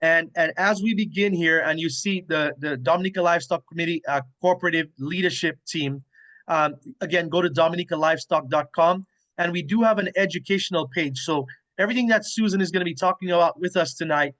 And as we begin here, and you see the Dominica Livestock Committee Cooperative Leadership Team, again, go to dominicalivestock.com, and we do have an educational page. So everything that Susan is going to be talking about with us tonight,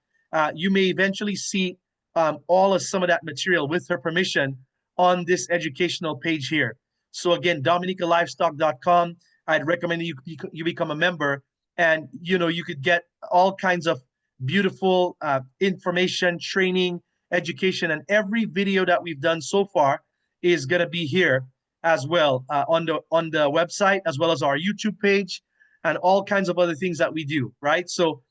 you may eventually see all of some of that material with her permission on this educational page here. So again, dominicalivestock.com. I'd recommend you become a member, and you could get all kinds of beautiful information, training, education, and every video that we've done so far is going to be here as well on the website, as well as our YouTube page and all kinds of other things that we do, right? So,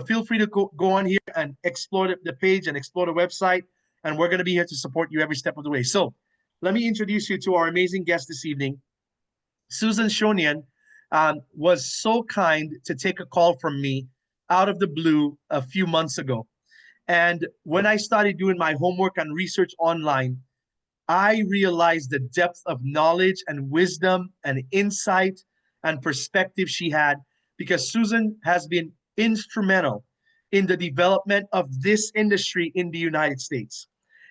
feel free to go on here and explore the page and explore the website, and we're going to be here to support you every step of the way. So let me introduce you to our amazing guest this evening. Susan Schoenian was so kind to take a call from me out of the blue a few months ago. And when I started doing my homework and research online, I realized the depth of knowledge and wisdom and insight and perspective she had, because Susan has been instrumental in the development of this industry in the United States.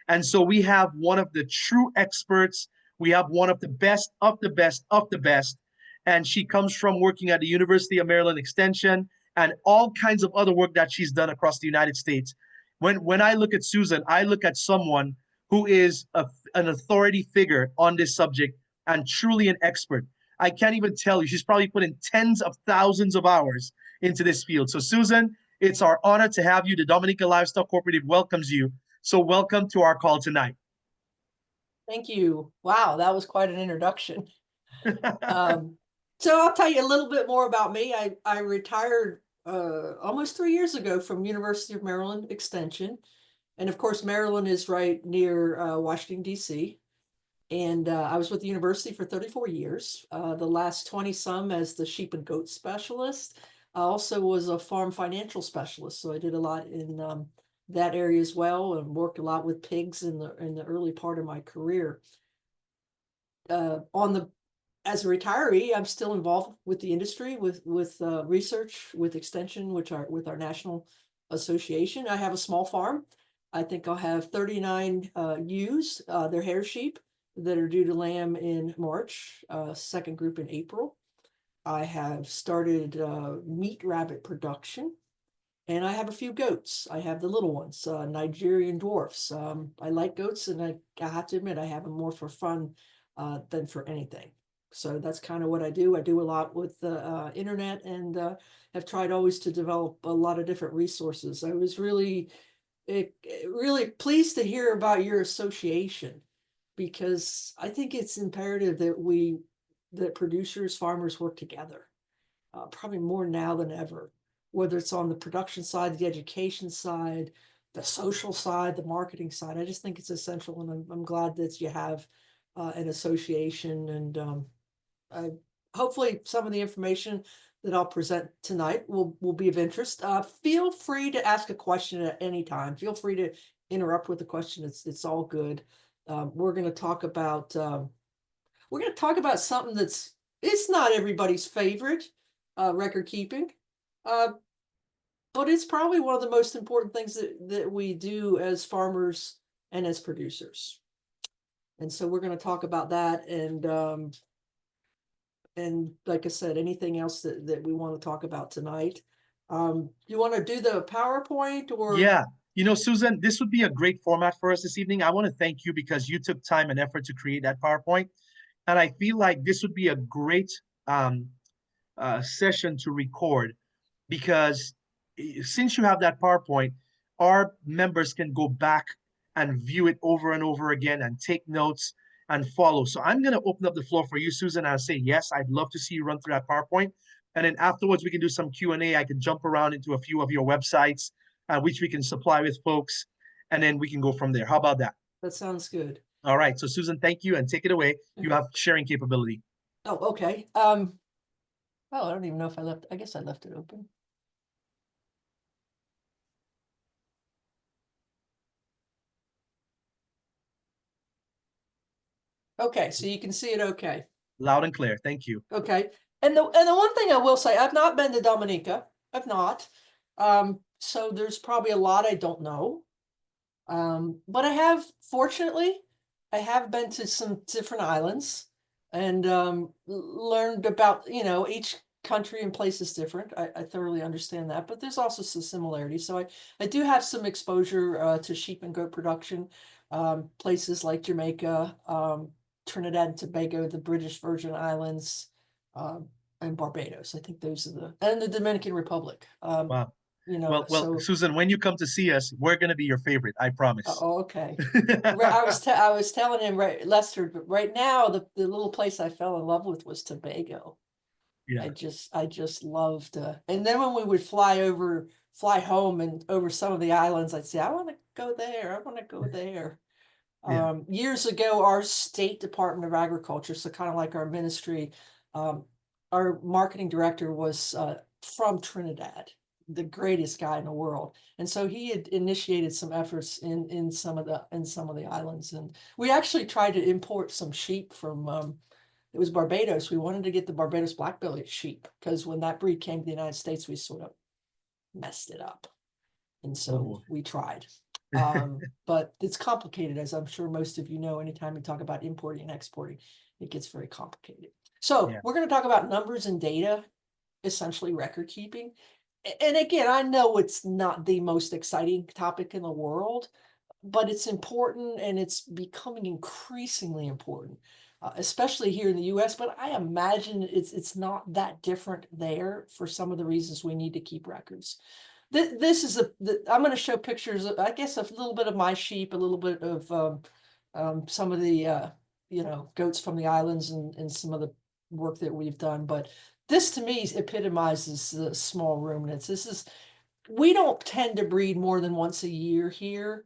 And so we have one of the true experts. We have one of the best of the best of the best. And she comes from working at the University of Maryland Extension and all kinds of other work that she's done across the United States. When I look at Susan, I look at someone who is an authority figure on this subject and truly an expert. I can't even tell you, she's probably put in tens of thousands of hours into this field. So Susan, it's our honor to have you. The Dominica Livestock Cooperative welcomes you. So welcome to our call tonight. Thank you. Wow, that was quite an introduction. So I'll tell you a little bit more about me. I retired almost 3 years ago from University of Maryland Extension. And of course, Maryland is right near Washington, D.C. And I was with the university for 34 years, the last 20 some as the sheep and goat specialist. I also was a farm financial specialist. So I did a lot in that area as well, and worked a lot with pigs in the early part of my career. As a retiree, I'm still involved with the industry, with research, with extension, with our national association. I have a small farm. I think I'll have 39 ewes. They're hair sheep that are due to lamb in March, second group in April. I have started meat rabbit production, and I have a few goats. I have the little ones, Nigerian dwarfs. I like goats, and I have to admit, I have them more for fun than for anything. So that's kind of what I do. I do a lot with the internet, and have tried always to develop a lot of different resources. I was really pleased to hear about your association, because I think it's imperative that producers, farmers work together, probably more now than ever, whether it's on the production side, the education side, the social side, the marketing side. I just think it's essential, and I'm glad that you have an association, and hopefully some of the information that I'll present tonight will be of interest. Feel free to ask a question at any time. Feel free to interrupt with a question. It's all good. We're going to talk about something it's not everybody's favorite, record keeping, but it's probably one of the most important things that we do as farmers and as producers. And so we're going to talk about that, and like I said, anything else that we want to talk about tonight. You want to do the PowerPoint or? Yeah. Susan, this would be a great format for us this evening. I want to thank you because you took time and effort to create that PowerPoint. And I feel like this would be a great session to record, because since you have that PowerPoint, our members can go back and view it over and over again and take notes and follow. So I'm going to open up the floor for you, Susan. I'll say, yes, I'd love to see you run through that PowerPoint. And then afterwards, we can do some Q&A. I can jump around into a few of your websites, which we can supply with folks. And then we can go from there. How about that? That sounds good. All right. So Susan, thank you, and take it away. You have sharing capability. Oh, okay. Well, I don't even know if I guess I left it open. Okay, so you can see it okay. Loud and clear. Thank you. Okay. And the one thing I will say, I've not been to Dominica. I've not. so there's probably a lot I don't know. But I have, fortunately, I have been to some different islands and learned about, each country and place is different. I thoroughly understand that, but there's also some similarities. So I do have some exposure to sheep and goat production, places like Jamaica, Trinidad and Tobago, the British Virgin Islands, um, and Barbados. I think those are and the Dominican Republic. Wow. Well, So Susan, when you come to see us, we're gonna be your favorite. I promise. oh, okay. Right, I was telling him, right, Lester, but right now the little place I fell in love with was Tobago. Yeah. I just loved, and then when we would fly home and over some of the islands, I'd say, I want to go there. I want to go there. Yeah. Years ago, our state Department of Agriculture, so kind of like our ministry, um, our marketing director was from Trinidad, the greatest guy in the world, and so he had initiated some efforts in some of the islands, and we actually tried to import some sheep from. It was Barbados. We wanted to get the Barbados black-bellied sheep because when that breed came to the United States, we sort of messed it up, and so Oh. we tried. But it's complicated, as I'm sure most of you know. Anytime you talk about importing and exporting, it gets very complicated. So Yeah. we're going to talk about numbers and data, essentially record keeping. And again, I know it's not the most exciting topic in the world, but it's important and it's becoming increasingly important, especially here in the US. But I imagine it's not that different there for some of the reasons we need to keep records. This is I'm going to show pictures of, I guess, a little bit of my sheep, a little bit of some of the goats from the islands and some of the work that we've done. But this to me epitomizes the small ruminants. We don't tend to breed more than once a year here.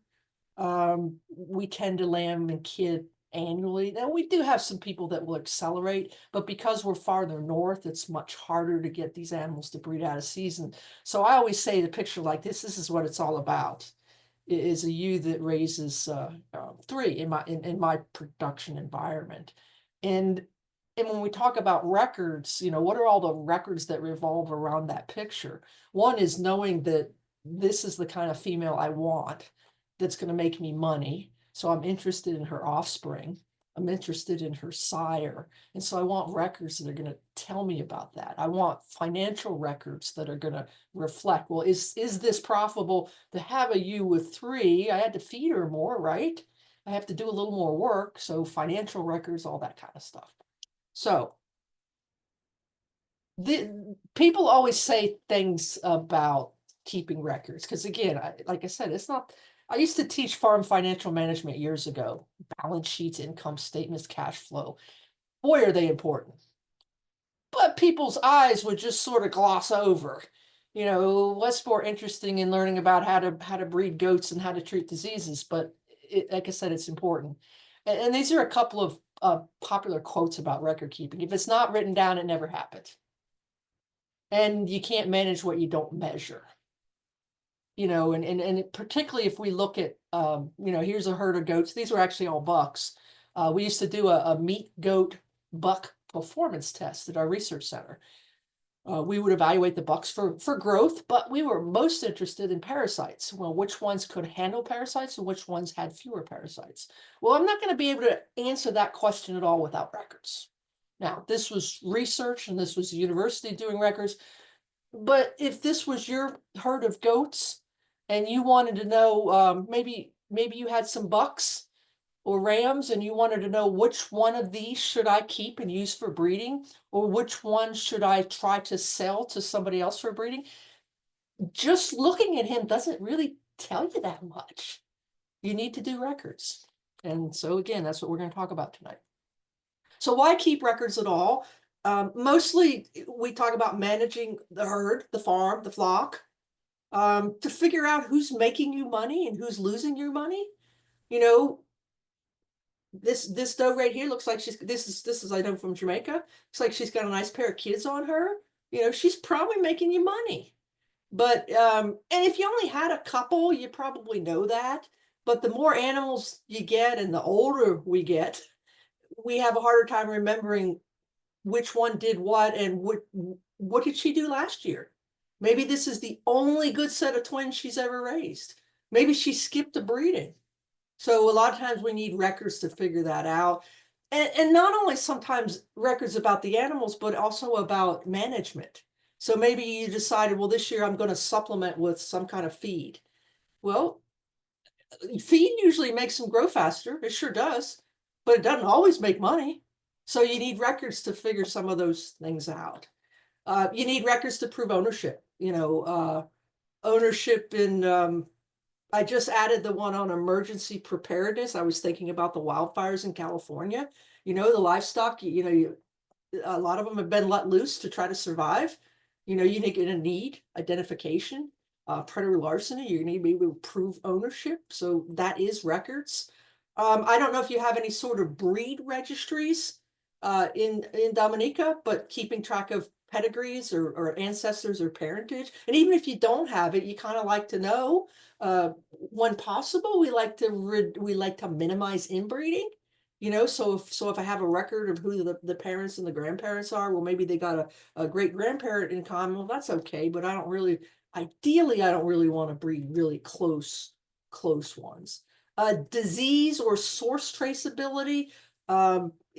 We tend to lamb and kid annually. Now we do have some people that will accelerate, but because we're farther north, it's much harder to get these animals to breed out of season. So I always say the picture like this is what it's all about. It is a ewe that raises three in my production environment. And when we talk about records, what are all the records that revolve around that picture? One is knowing that this is the kind of female I want that's going to make me money. So I'm interested in her offspring. I'm interested in her sire. And so I want records that are going to tell me about that. I want financial records that are going to reflect, well, is this profitable to have a ewe with three? I had to feed her more, right? I have to do a little more work. So financial records, all that kind of stuff. So people always say things about keeping records because, again, like I said, it's not. I used to teach farm financial management years ago. Balance sheets, income statements, cash flow. Boy, are they important. But people's eyes would just sort of gloss over. What's more interesting in learning about how to breed goats and how to treat diseases? But like I said, it's important. And these are a couple of popular quotes about record keeping. If it's not written down, it never happened. And you can't manage what you don't measure. And particularly if we look at, here's a herd of goats. These were actually all bucks. We used to do a meat goat buck performance test at our research center. We would evaluate the bucks for growth, but we were most interested in parasites. Well, which ones could handle parasites and which ones had fewer parasites? Well, I'm not going to be able to answer that question at all without records. Now, this was research and this was the university doing records. But if this was your herd of goats and you wanted to know, maybe you had some bucks or rams and you wanted to know which one of these should I keep and use for breeding, or which one should I try to sell to somebody else for breeding, just looking at him doesn't really tell you that much. You need to do records. And so again, that's what we're going to talk about tonight. So why keep records at all? Mostly we talk about managing the herd, the farm, the flock, to figure out who's making you money and who's losing your money. This doe right here looks like this is I know from Jamaica. Looks like she's got a nice pair of kids on her. She's probably making you money. But and if you only had a couple, you probably know that. But the more animals you get and the older we get, we have a harder time remembering which one did what and what did she do last year. Maybe this is the only good set of twins she's ever raised. Maybe she skipped a breeding. So a lot of times we need records to figure that out. And not only sometimes records about the animals, but also about management. So maybe you decided, well, this year I'm going to supplement with some kind of feed. Well, feed usually makes them grow faster. It sure does, but it doesn't always make money. So you need records to figure some of those things out. You need records to prove ownership. Ownership in. I just added the one on emergency preparedness. I was thinking about the wildfires in California. The livestock. A lot of them have been let loose to try to survive. You're going to need identification, predator larceny. You're going to be able to prove ownership. So that is records. I don't know if you have any sort of breed registries in Dominica, but keeping track of pedigrees or ancestors or parentage. And even if you don't have it, you kind of like to know. When possible, we like to minimize inbreeding. So if I have a record of who the parents and the grandparents are, well, maybe they got a great grandparent in common. Well, that's okay, but ideally, I don't really want to breed really close ones. Disease or source traceability.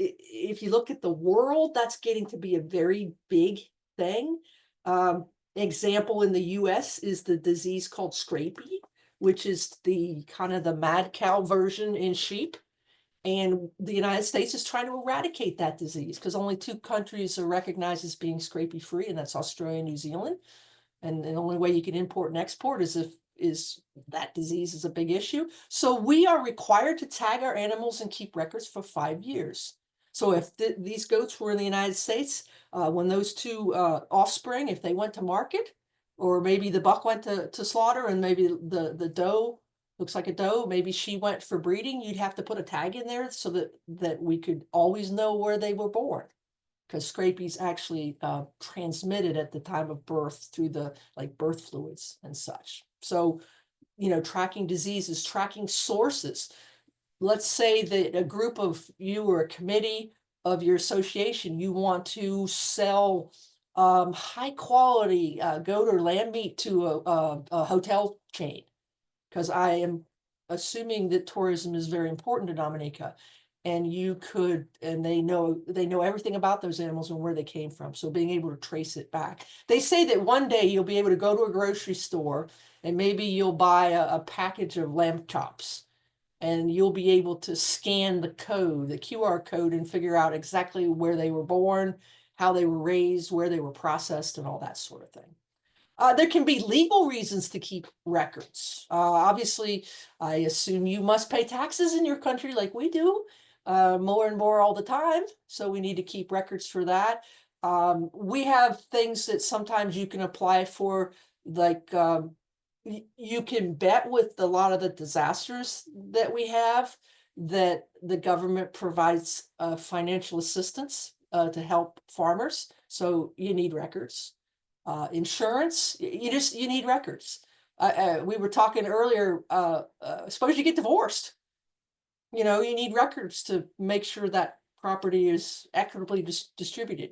If you look at the world, that's getting to be a very big thing. Example in the US is the disease called scrapie, which is the kind of the mad cow version in sheep. And the United States is trying to eradicate that disease because only 2 countries are recognized as being scrapie free, and that's Australia and New Zealand. And the only way you can import and export is if that disease is a big issue. So we are required to tag our animals and keep records for 5 years. So if these goats were in the United States, when those 2 offspring, if they went to market, or maybe the buck went to slaughter and maybe the doe looks like a doe, maybe she went for breeding, you'd have to put a tag in there so that we could always know where they were born. Because scrapies actually transmitted at the time of birth through the birth fluids and such. So, tracking diseases, tracking sources. Let's say that a group of you or a committee of your association, you want to sell high quality goat or lamb meat to a hotel chain. Because I am assuming that tourism is very important to Dominica. And they know everything about those animals and where they came from. So being able to trace it back. They say that one day you'll be able to go to a grocery store and maybe you'll buy a package of lamb chops and you'll be able to scan the QR code, and figure out exactly where they were born, how they were raised, where they were processed, and all that sort of thing. There can be legal reasons to keep records. Obviously, I assume you must pay taxes in your country like we do, more and more all the time. So we need to keep records for that. We have things that sometimes you can apply for, like you can bet with a lot of the disasters that we have that the government provides financial assistance to help farmers. So you need records. Insurance, you need records. We were talking earlier, suppose you get divorced. You need records to make sure that property is equitably distributed.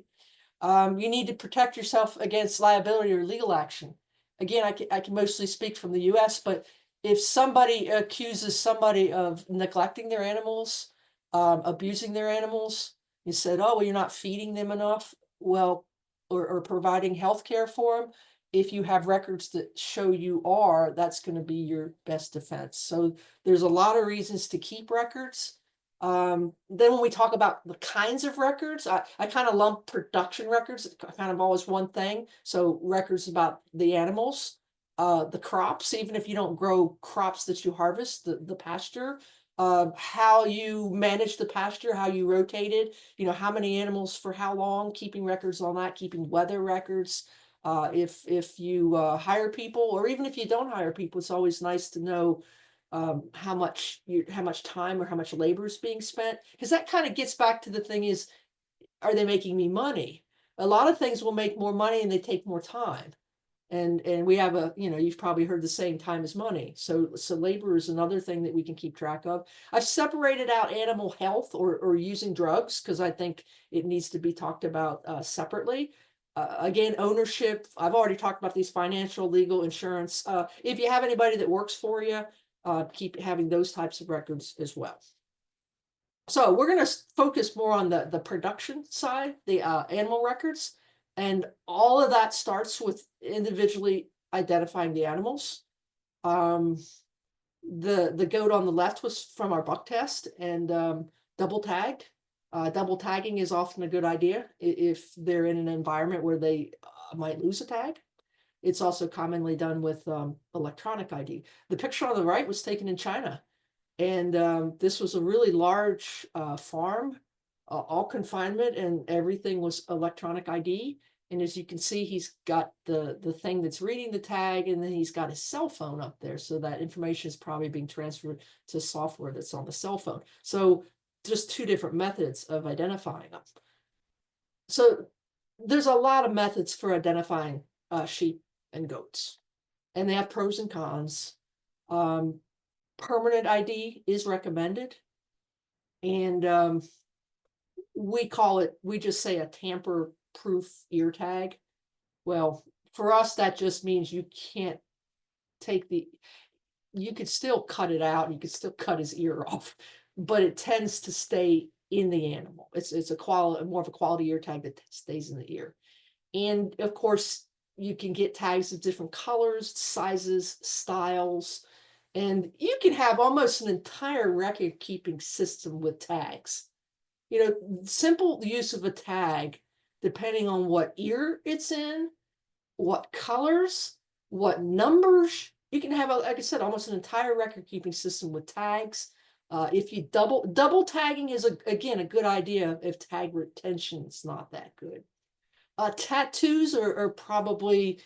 You need to protect yourself against liability or legal action. Again, I can mostly speak from the US, but if somebody accuses somebody of neglecting their animals, abusing their animals, you said, oh, well, you're not feeding them enough. Well, or providing health care for them, if you have records that show you are, that's going to be your best defense. So there's a lot of reasons to keep records. Then when we talk about the kinds of records, I kind of lump production records, kind of always one thing. So records about the animals, the crops, even if you don't grow crops that you harvest, the pasture, how you manage the pasture, how you rotated, how many animals for how long, keeping records on that, keeping weather records. If you hire people, or even if you don't hire people, it's always nice to know how much time or how much labor is being spent, because that kind of gets back to the thing is, are they making me money? A lot of things will make more money and they take more time. And we have you've probably heard the saying, time is money. So labor is another thing that we can keep track of. I've separated out animal health or using drugs, because I think it needs to be talked about separately. Again, ownership, I've already talked about these: financial, legal, insurance. If you have anybody that works for you, keep having those types of records as well. So we're going to focus more on the production side, the animal records, and all of that starts with individually identifying the animals. The goat on the left was from our buck test, and double tagged. Double tagging is often a good idea if they're in an environment where they might lose a tag. It's also commonly done with electronic ID. The picture on the right was taken in China, and this was a really large farm, all confinement, and everything was electronic ID. And as you can see, he's got the thing that's reading the tag, and then he's got his cell phone up there. So that information is probably being transferred to software that's on the cell phone. So just two different methods of identifying them. So there's a lot of methods for identifying sheep and goats, and they have pros and cons. Permanent ID is recommended, and we just say a tamper-proof ear tag. Well, for us, that just means you can't you could still cut it out, you could still cut his ear off, but it tends to stay in the animal. It's more of a quality ear tag that stays in the ear. And of course, you can get tags of different colors, sizes, styles, and you can have almost an entire record keeping system with tags. You know, simple use of a tag, depending on what ear it's in, what colors, what numbers, you can have, like I said, almost an entire record keeping system with tags. If you double tagging is again a good idea if tag retention is not that good. Tattoos are probably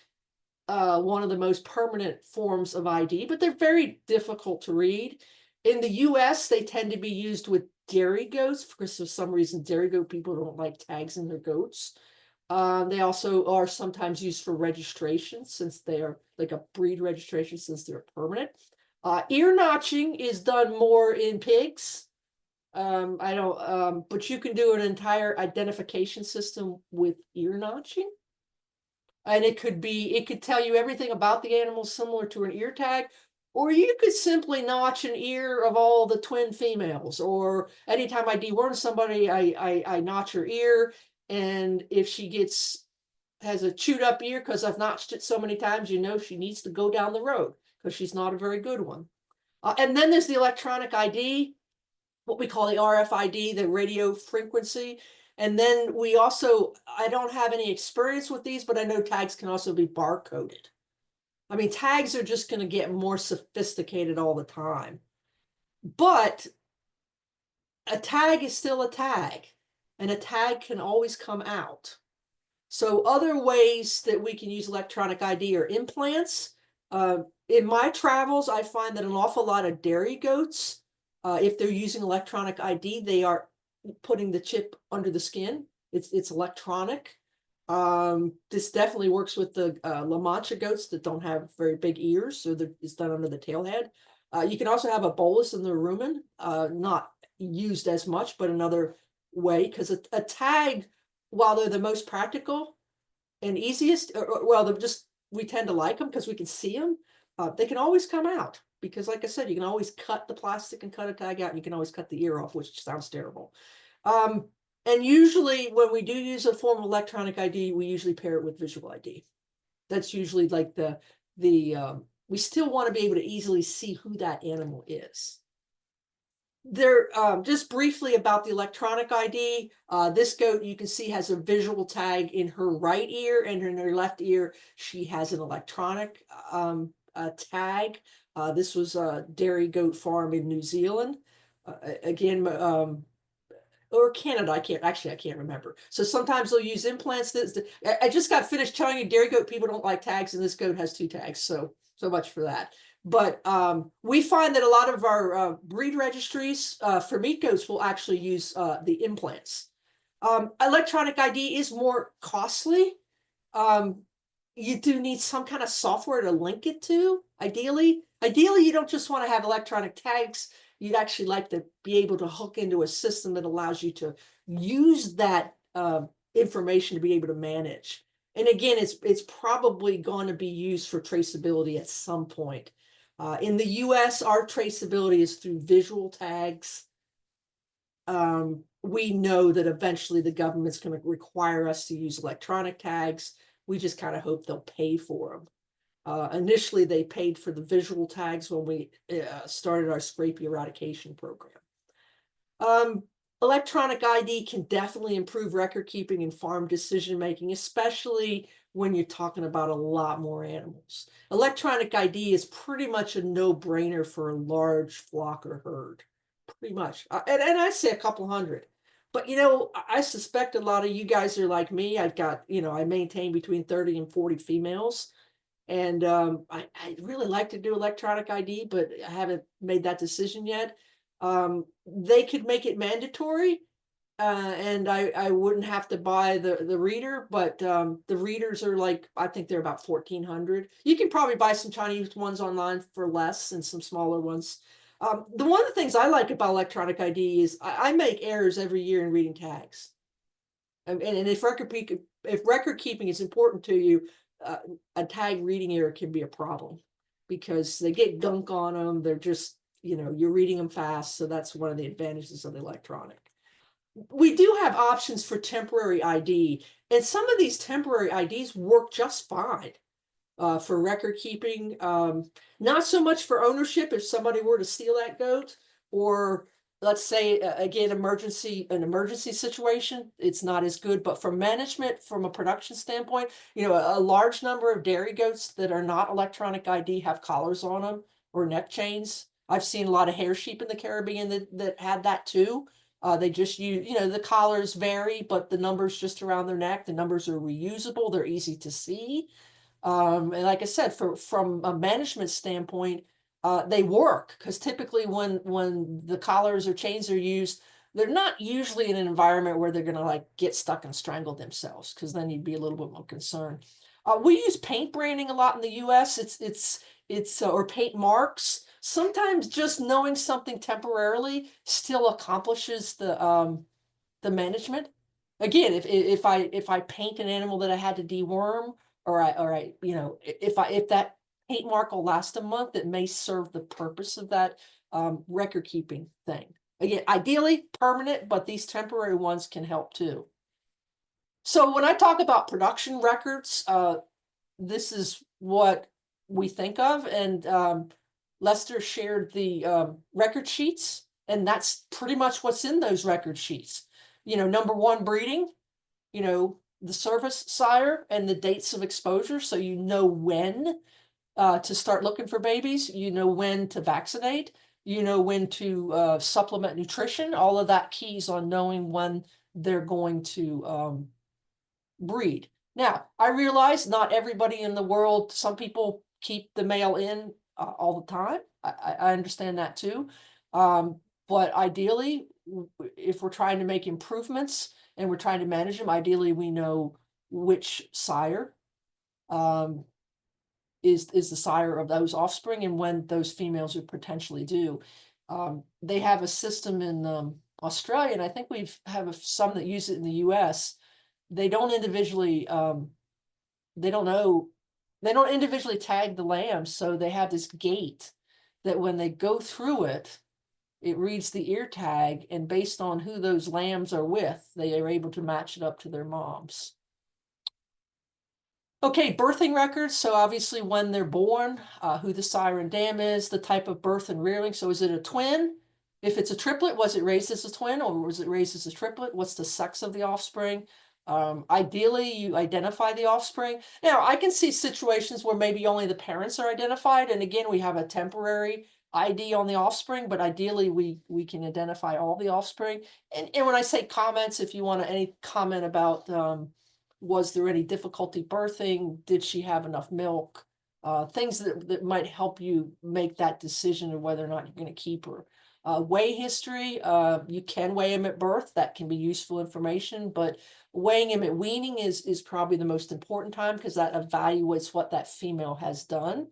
one of the most permanent forms of ID, but they're very difficult to read. In the US, they tend to be used with dairy goats because for some reason dairy goat people don't like tags in their goats. They also are sometimes used for registration, since they are like a breed registration, since they're permanent. Ear notching is done more in pigs. But you can do an entire identification system with ear notching. And it could tell you everything about the animal, similar to an ear tag, or you could simply notch an ear of all the twin females, or anytime I deworm somebody, I notch her ear, and if she has a chewed up ear because I've notched it so many times, you know she needs to go down the road because she's not a very good one. And then there's the electronic ID, what we call the RFID, the radio frequency. And then we also, I don't have any experience with these, but I know tags can also be barcoded. I mean, tags are just going to get more sophisticated all the time. But a tag is still a tag, and a tag can always come out. So other ways that we can use electronic ID are implants. In my travels, I find that an awful lot of dairy goats, if they're using electronic ID, they are putting the chip under the skin. It's electronic. This definitely works with the La Mancha goats that don't have very big ears, so it's done under the tail head. You can also have a bolus in the rumen, not used as much, but another way, because a tag, while they're the most practical and easiest, we tend to like them because we can see them. They can always come out because, like I said, you can always cut the plastic and cut a tag out, and you can always cut the ear off, which sounds terrible. And usually when we do use a form of electronic ID, we usually pair it with visual ID. That's usually like we still want to be able to easily see who that animal is. Just briefly about the electronic ID, this goat you can see has a visual tag in her right ear, and in her left ear she has an electronic tag. This was a dairy goat farm in New Zealand. Again, or Canada, I can't remember. So sometimes they'll use implants. I just got finished telling you dairy goat people don't like tags, and this goat has 2 tags. So much for that. But we find that a lot of our breed registries for meat goats will actually use the implants. Electronic ID is more costly. You do need some kind of software to link it to, ideally. Ideally, you don't just want to have electronic tags. You'd actually like to be able to hook into a system that allows you to use that information to be able to manage. And again, it's probably going to be used for traceability at some point. In the US, our traceability is through visual tags. We know that eventually the government's going to require us to use electronic tags. We just kind of hope they'll pay for them. Initially, they paid for the visual tags when we started our scrapie eradication program. Electronic ID can definitely improve record keeping and farm decision making, especially when you're talking about a lot more animals. Electronic ID is pretty much a no-brainer for a large flock or herd, pretty much. And I say a couple hundred. But I suspect a lot of you guys are like me. I've got, I maintain between 30 and 40 females. And I really like to do electronic ID, but I haven't made that decision yet. They could make it mandatory, and I wouldn't have to buy the reader, but the readers are like, I think they're about 1,400. You can probably buy some Chinese ones online for less and some smaller ones. One of the things I like about electronic ID is I make errors every year in reading tags. And if record keeping is important to you, a tag reading error can be a problem because they get gunk on them. They're just, you're reading them fast. So that's one of the advantages of the electronic. We do have options for temporary ID, and some of these temporary IDs work just fine for record keeping. Not so much for ownership if somebody were to steal that goat, or let's say again, an emergency situation, it's not as good. But for management, from a production standpoint, a large number of dairy goats that are not electronic ID have collars on them or neck chains. I've seen a lot of hair sheep in the Caribbean that had that too. They just use, the collars vary, but the numbers just around their neck, the numbers are reusable. They're easy to see. And like I said, from a management standpoint, they work because typically when the collars or chains are used, they're not usually in an environment where they're going to like get stuck and strangle themselves, because then you'd be a little bit more concerned. We use paint branding a lot in the U.S. It's or paint marks. Sometimes just knowing something temporarily still accomplishes the management. Again, if I paint an animal that I had to deworm, or if that paint mark will last a month, it may serve the purpose of that record keeping thing. Again, ideally permanent, but these temporary ones can help too. So when I talk about production records, this is what we think of, and Lester shared the record sheets, and that's pretty much what's in those record sheets. Number one, breeding, the service sire and the dates of exposure. So when to start looking for babies, when to vaccinate, when to supplement nutrition. All of that keys on knowing when they're going to breed. Now, I realize not everybody in the world, some people keep the male in all the time. I understand that too. But ideally, if we're trying to make improvements and we're trying to manage them, ideally we know which sire is the sire of those offspring and when those females are potentially due. They have a system in Australia, and I think we have some that use it in the US. They don't individually they don't individually tag the lambs, so they have this gate that when they go through it, it reads the ear tag, and based on who those lambs are with, they are able to match it up to their moms. Okay, birthing records. So obviously when they're born, who the sire and dam is, the type of birth and rearing. So is it a twin? If it's a triplet, was it raised as a twin or was it raised as a triplet? What's the sex of the offspring? Ideally, you identify the offspring. Now, I can see situations where maybe only the parents are identified. And again, we have a temporary ID on the offspring, but ideally we can identify all the offspring. And when I say comments, if you want any comment about was there any difficulty birthing, did she have enough milk, things that might help you make that decision of whether or not you're going to keep her. Weigh history, you can weigh him at birth. That can be useful information, but weighing him at weaning is probably the most important time because that evaluates what that female has done.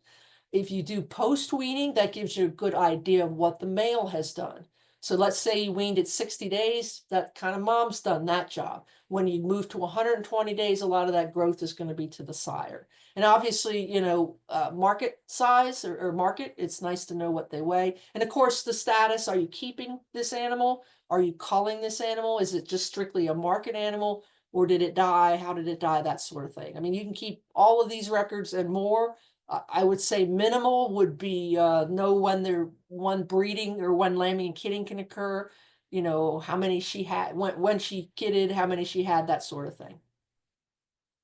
If you do post-weaning, that gives you a good idea of what the male has done. So let's say you weaned at 60 days, that kind of mom's done that job. When you move to 120 days, a lot of that growth is going to be to the sire. And obviously, market size or market, it's nice to know what they weigh. And of course, the status, are you keeping this animal? Are you culling this animal? Is it just strictly a market animal? Or did it die? How did it die? That sort of thing. I mean, you can keep all of these records and more. I would say minimal would be know when breeding or when lambing and kidding can occur. How many she had, when she kidded, how many she had, that sort of thing.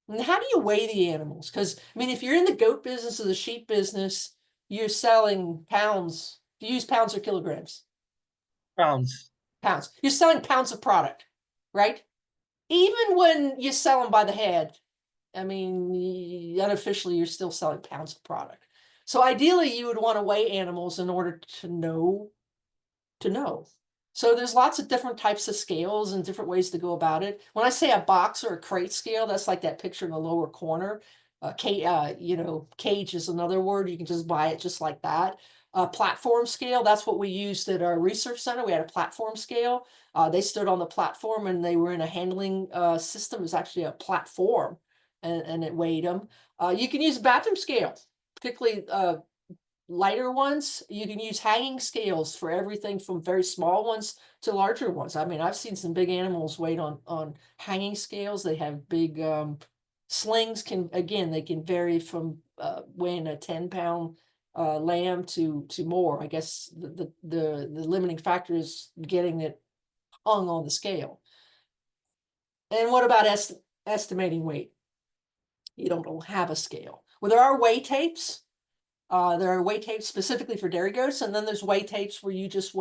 And how do you weigh the animals? Because I mean, if you're in the goat business or the sheep business, you're selling pounds. Do you use pounds or kilograms? Pounds. Pounds. You're selling pounds of product, right? Even when you sell them by the head, I mean, unofficially, you're still selling pounds of product. So ideally, you would want to weigh animals in order to know. So there's lots of different types of scales and different ways to go about it. When I say a box or a crate scale, that's like that picture in the lower corner. Cage is another word. You can just buy it just like that. Platform scale, that's what we used at our research center. We had a platform scale. They stood on the platform and they were in a handling system. It was actually a platform and it weighed them. You can use a bathroom scale, particularly lighter ones. You can use hanging scales for everything from very small ones to larger ones. I mean, I've seen some big animals weighed on hanging scales. They have big slings. They can vary from weighing a 10-pound lamb to more. I guess the limiting factor is getting it hung on the scale. And what about estimating weight? You don't have a scale. Well, there are weigh tapes. There are weigh tapes specifically for dairy goats, and then there's weigh tapes where you just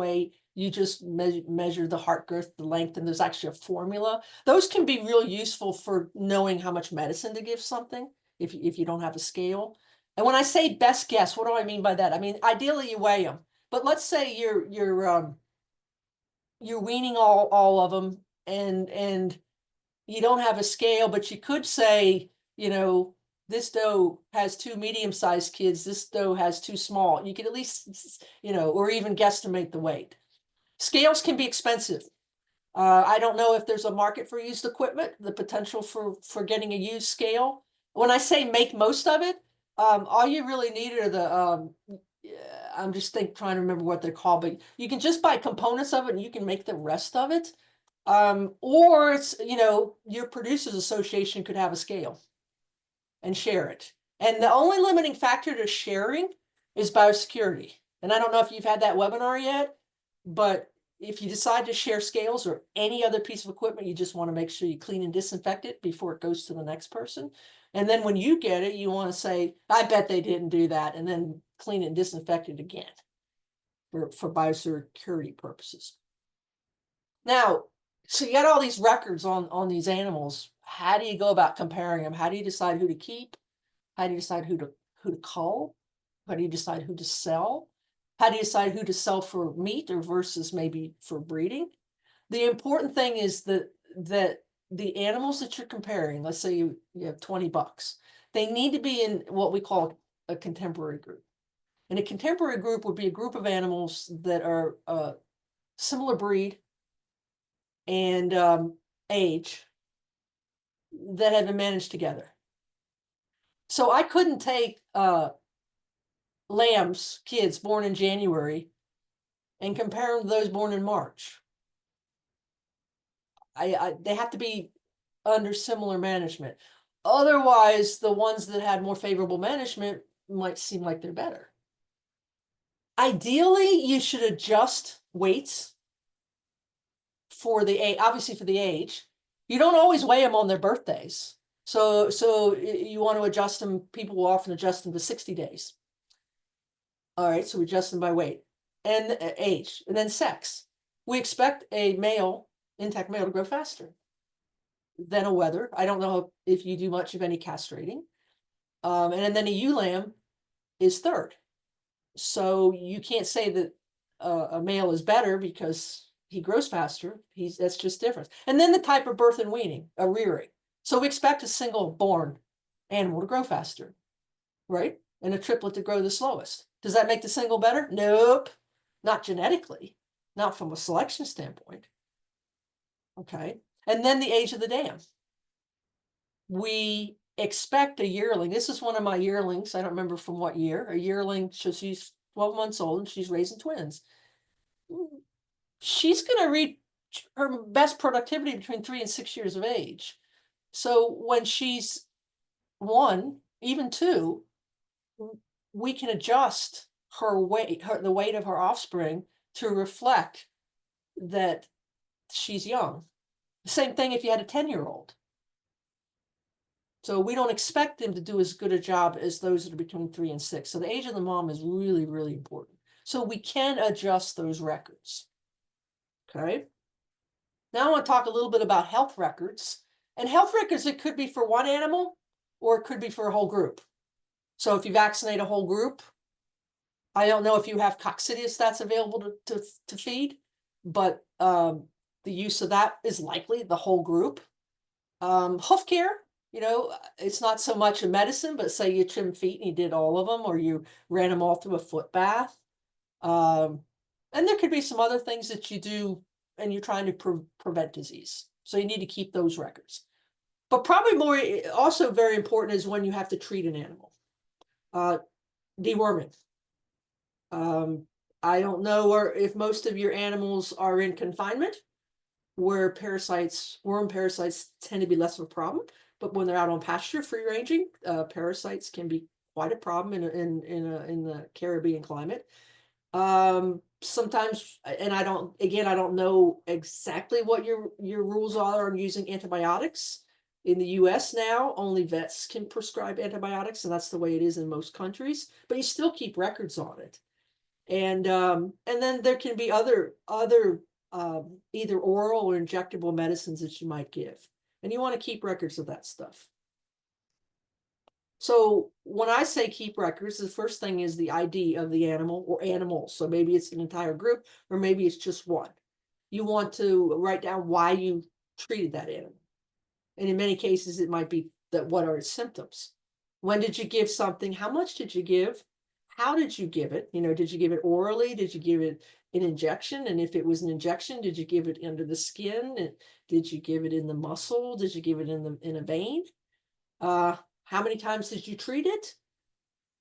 measure the heart girth, the length, and there's actually a formula. Those can be real useful for knowing how much medicine to give something if you don't have a scale. And when I say best guess, what do I mean by that? I mean, ideally you weigh them, but let's say you're weaning all of them and you don't have a scale, but you could say, this doe has 2 medium-sized kids, this doe has 2 small. You could at least, or even guesstimate the weight. Scales can be expensive. I don't know if there's a market for used equipment, the potential for getting a used scale. When I say make most of it, all you really need are the, I'm just trying to remember what they're called, but you can just buy components of it and you can make the rest of it. Or it's, your producers association could have a scale and share it. And the only limiting factor to sharing is biosecurity. And I don't know if you've had that webinar yet, but if you decide to share scales or any other piece of equipment, you just want to make sure you clean and disinfect it before it goes to the next person. And then when you get it, you want to say, I bet they didn't do that, and then clean it and disinfect it again for biosecurity purposes. Now, so you got all these records on these animals. How do you go about comparing them? How do you decide who to keep? How do you decide who to cull? How do you decide who to sell? How do you decide who to sell for meat or versus maybe for breeding? The important thing is that the animals that you're comparing, let's say you have 20 bucks, they need to be in what we call a contemporary group. And a contemporary group would be a group of animals that are similar breed and age that have been managed together. So I couldn't take lambs, kids born in January, and compare them to those born in March. They have to be under similar management. Otherwise, the ones that had more favorable management might seem like they're better. Ideally, you should adjust weights for obviously for the age. You don't always weigh them on their birthdays. So you want to adjust them. People will often adjust them to 60 days. All right, so we adjust them by weight and age, and then sex. We expect a male, intact male, to grow faster than a wether. I don't know if you do much of any castrating. And then a ewe lamb is third. So you can't say that a male is better because he grows faster. That's just different. And then the type of birth and weaning, a rearing. So we expect a single born animal to grow faster, right? And a triplet to grow the slowest. Does that make the single better? Nope, not genetically. not from a selection standpoint. Okay. And then the age of the dam. We expect a yearling. This is one of my yearlings. I don't remember from what year. A yearling, so she's 12 months old and she's raising twins. She's going to reach her best productivity between 3 and 6 years of age. So when she's 1, even 2, we can adjust her weight, the weight of her offspring to reflect that she's young. Same thing if you had a 10-year-old. So we don't expect them to do as good a job as those that are between 3 and 6. So the age of the mom is really, really important. So we can adjust those records. Okay. Now I want to talk a little bit about health records. And health records, it could be for one animal or it could be for a whole group. So if you vaccinate a whole group, I don't know if you have coccidius that's available to feed, but the use of that is likely the whole group. Hoof care, you know, it's not so much a medicine, but say you trim feet and you did all of them, or you ran them all through a foot bath. And there could be some other things that you do and you're trying to prevent disease. So you need to keep those records. But probably more, also very important is when you have to treat an animal. Deworming. I don't know if most of your animals are in confinement, where worm parasites tend to be less of a problem. But when they're out on pasture, free ranging, parasites can be quite a problem in the Caribbean climate. Sometimes, and I don't know exactly what your rules are on using antibiotics. In the US now, only vets can prescribe antibiotics, and that's the way it is in most countries, but you still keep records on it. And then there can be other either oral or injectable medicines that you might give. And you want to keep records of that stuff. So when I say keep records, the first thing is the ID of the animal or animals. So maybe it's an entire group, or maybe it's just one. You want to write down why you treated that animal. And in many cases, it might be that what are its symptoms? When did you give something? How much did you give? How did you give it? You know, did you give it orally? Did you give it an injection? And if it was an injection, did you give it under the skin? And did you give it in the muscle? Did you give it in a vein? How many times did you treat it?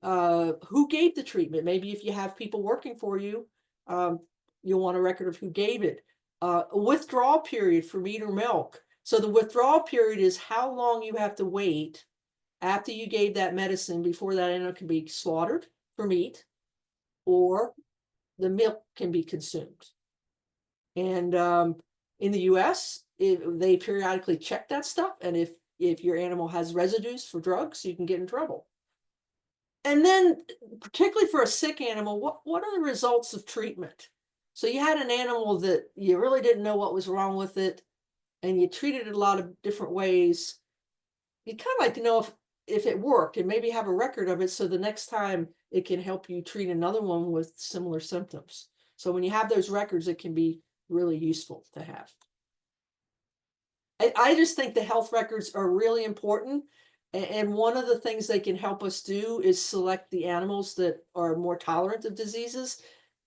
Who gave the treatment? Maybe if you have people working for you, you'll want a record of who gave it. A withdrawal period for meat or milk. So the withdrawal period is how long you have to wait after you gave that medicine before that animal can be slaughtered for meat, or the milk can be consumed. And in the US, they periodically check that stuff. And if your animal has residues for drugs, you can get in trouble. And then, particularly for a sick animal, what are the results of treatment? So you had an animal that you really didn't know what was wrong with it, and you treated it a lot of different ways. You'd kind of like to know if it worked and maybe have a record of it, so the next time it can help you treat another one with similar symptoms. So when you have those records, it can be really useful to have. I just think the health records are really important. And one of the things they can help us do is select the animals that are more tolerant of diseases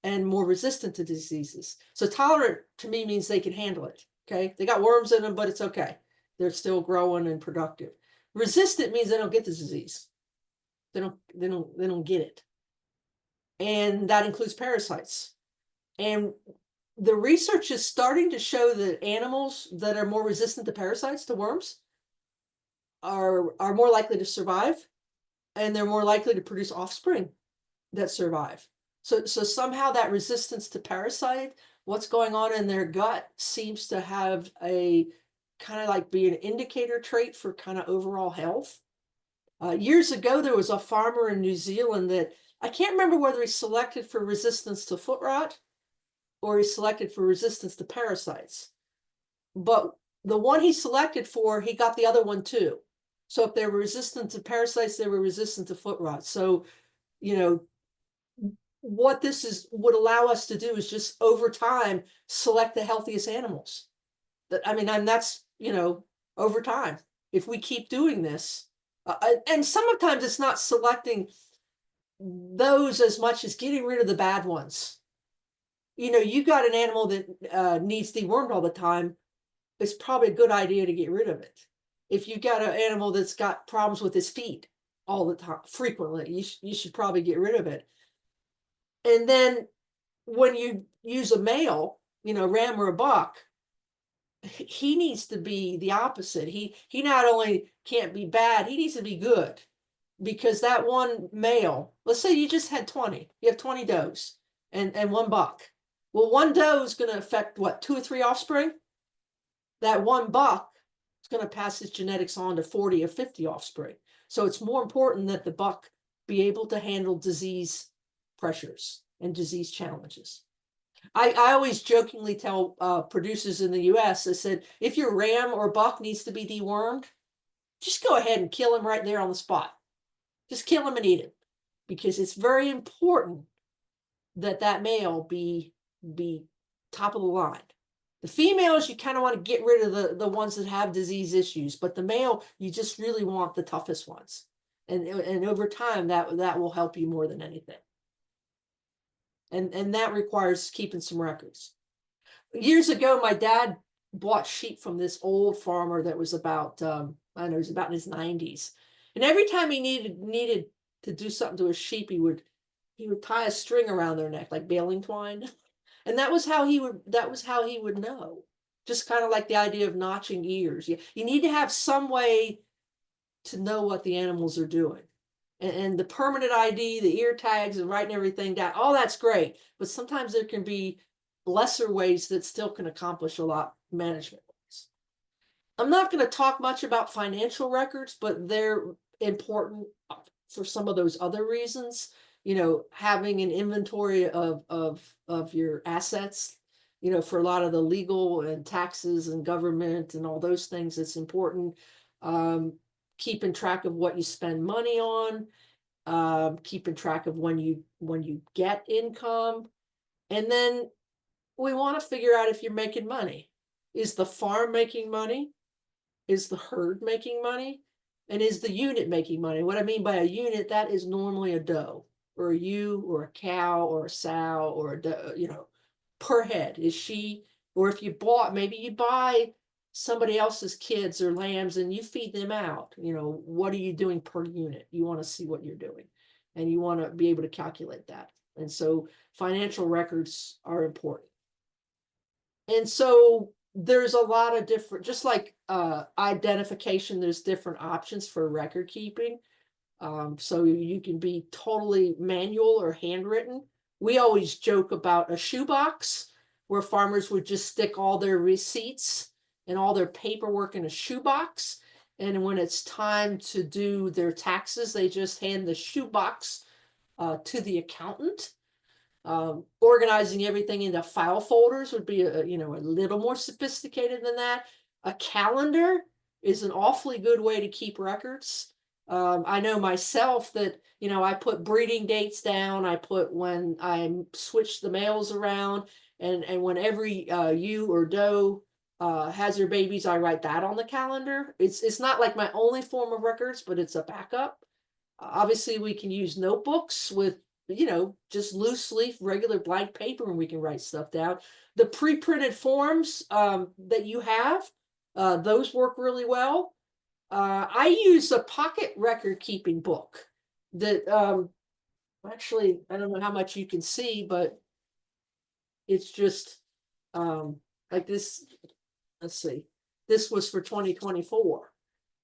and more resistant to diseases. So tolerant to me means they can handle it. Okay. They got worms in them, but it's okay. They're still growing and productive. Resistant means they don't get the disease. They don't get it. And that includes parasites. And the research is starting to show that animals that are more resistant to parasites, to worms, are more likely to survive, and they're more likely to produce offspring that survive. So somehow that resistance to parasite, what's going on in their gut, seems to have a kind of like be an indicator trait for kind of overall health. Years ago, there was a farmer in New Zealand that I can't remember whether he selected for resistance to foot rot or he selected for resistance to parasites. But the one he selected for, he got the other one too. So if they were resistant to parasites, they were resistant to foot rot. So, you know, what this would allow us to do is just over time select the healthiest animals. And that's, you know, over time. If we keep doing this, and sometimes it's not selecting those as much as getting rid of the bad ones. you got an animal that needs dewormed all the time, it's probably a good idea to get rid of it. If you got an animal that's got problems with his feet all the time, frequently, you should probably get rid of it. And then when you use a male, ram or a buck, he needs to be the opposite. He not only can't be bad, he needs to be good. Because that one male, let's say you just had 20, you have 20 does and one buck. Well, one doe is going to affect what, 2 or 3 offspring? That one buck is going to pass his genetics on to 40 or 50 offspring. So it's more important that the buck be able to handle disease pressures and disease challenges. I always jokingly tell producers in the US, I said, if your ram or buck needs to be dewormed, just go ahead and kill him right there on the spot. Just kill him and eat him, because it's very important that that male be top of the line. The females, you kind of want to get rid of the ones that have disease issues, but the male, you just really want the toughest ones. And over time, that will help you more than anything. And that requires keeping some records. Years ago, my dad bought sheep from this old farmer that was about, I don't know, he was about in his 90s. And every time he needed to do something to his sheep, he would tie a string around their neck, like baling twine. And that was how he would know. Just kind of like the idea of notching ears. You need to have some way to know what the animals are doing. And the permanent ID, the ear tags, and writing everything down, all that's great. But sometimes there can be lesser ways that still can accomplish a lot management wise. I'm not going to talk much about financial records, but they're important for some of those other reasons. Having an inventory of your assets, for a lot of the legal and taxes and government and all those things, it's important. Keeping track of what you spend money on, keeping track of when you get income, and then we want to figure out if you're making money. Is the farm making money? Is the herd making money? And is the unit making money? What I mean by a unit, that is normally a doe or a ewe or a cow or a sow or a doe, per head. Is she, or if you maybe you buy somebody else's kids or lambs and you feed them out, what are you doing per unit? You want to see what you're doing, and you want to be able to calculate that. And so financial records are important. And so there's a lot of different, just like identification, there's different options for record keeping. So you can be totally manual or handwritten. We always joke about a shoebox where farmers would just stick all their receipts and all their paperwork in a shoebox. And when it's time to do their taxes, they just hand the shoebox to the accountant. Organizing everything into file folders would be a little more sophisticated than that. A calendar is an awfully good way to keep records. I know myself that, I put breeding dates down. I put when I switch the males around, and when every ewe or doe has their babies, I write that on the calendar. It's not like my only form of records, but it's a backup. Obviously, we can use notebooks with, just loose leaf, regular blank paper, and we can write stuff down. The pre-printed forms that you have, those work really well. I use a pocket record keeping book that actually, I don't know how much you can see, but it's just like this. Let's see. This was for 2024.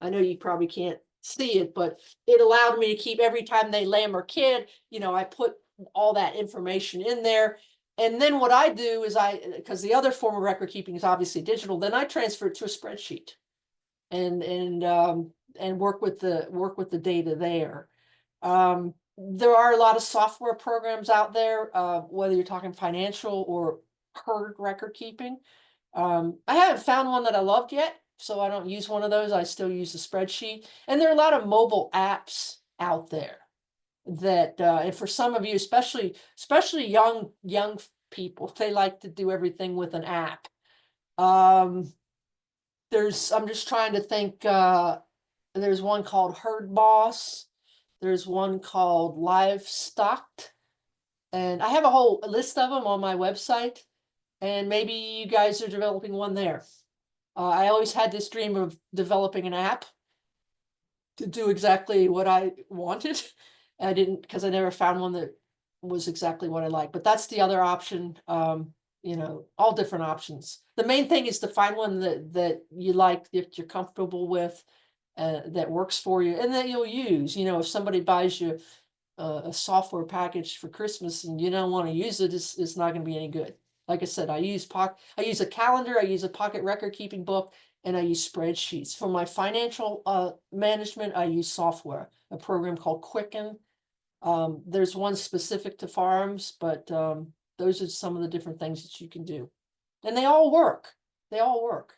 I know you probably can't see it, but it allowed me to keep every time they lamb or kid, I put all that information in there. And then what I do is because the other form of record keeping is obviously digital, then I transfer it to a spreadsheet and work with the data there. There are a lot of software programs out there, whether you're talking financial or herd record keeping. I haven't found one that I loved yet, so I don't use one of those. I still use a spreadsheet. And there are a lot of mobile apps out there that, and for some of you, especially young people, they like to do everything with an app. I'm just trying to think, there's one called Herd Boss. There's one called Livestock. And I have a whole list of them on my website, and maybe you guys are developing one there. I always had this dream of developing an app to do exactly what I wanted. I didn't, because I never found one that was exactly what I like. But that's the other option. You know, all different options. The main thing is to find one that you like, that you're comfortable with, that works for you, and that you'll use. You know, if somebody buys you a software package for Christmas and you don't want to use it, it's not going to be any good. Like I said, I use a calendar, I use a pocket record keeping book, and I use spreadsheets. For my financial management, I use software, a program called Quicken. There's one specific to farms, but those are some of the different things that you can do. And they all work. They all work.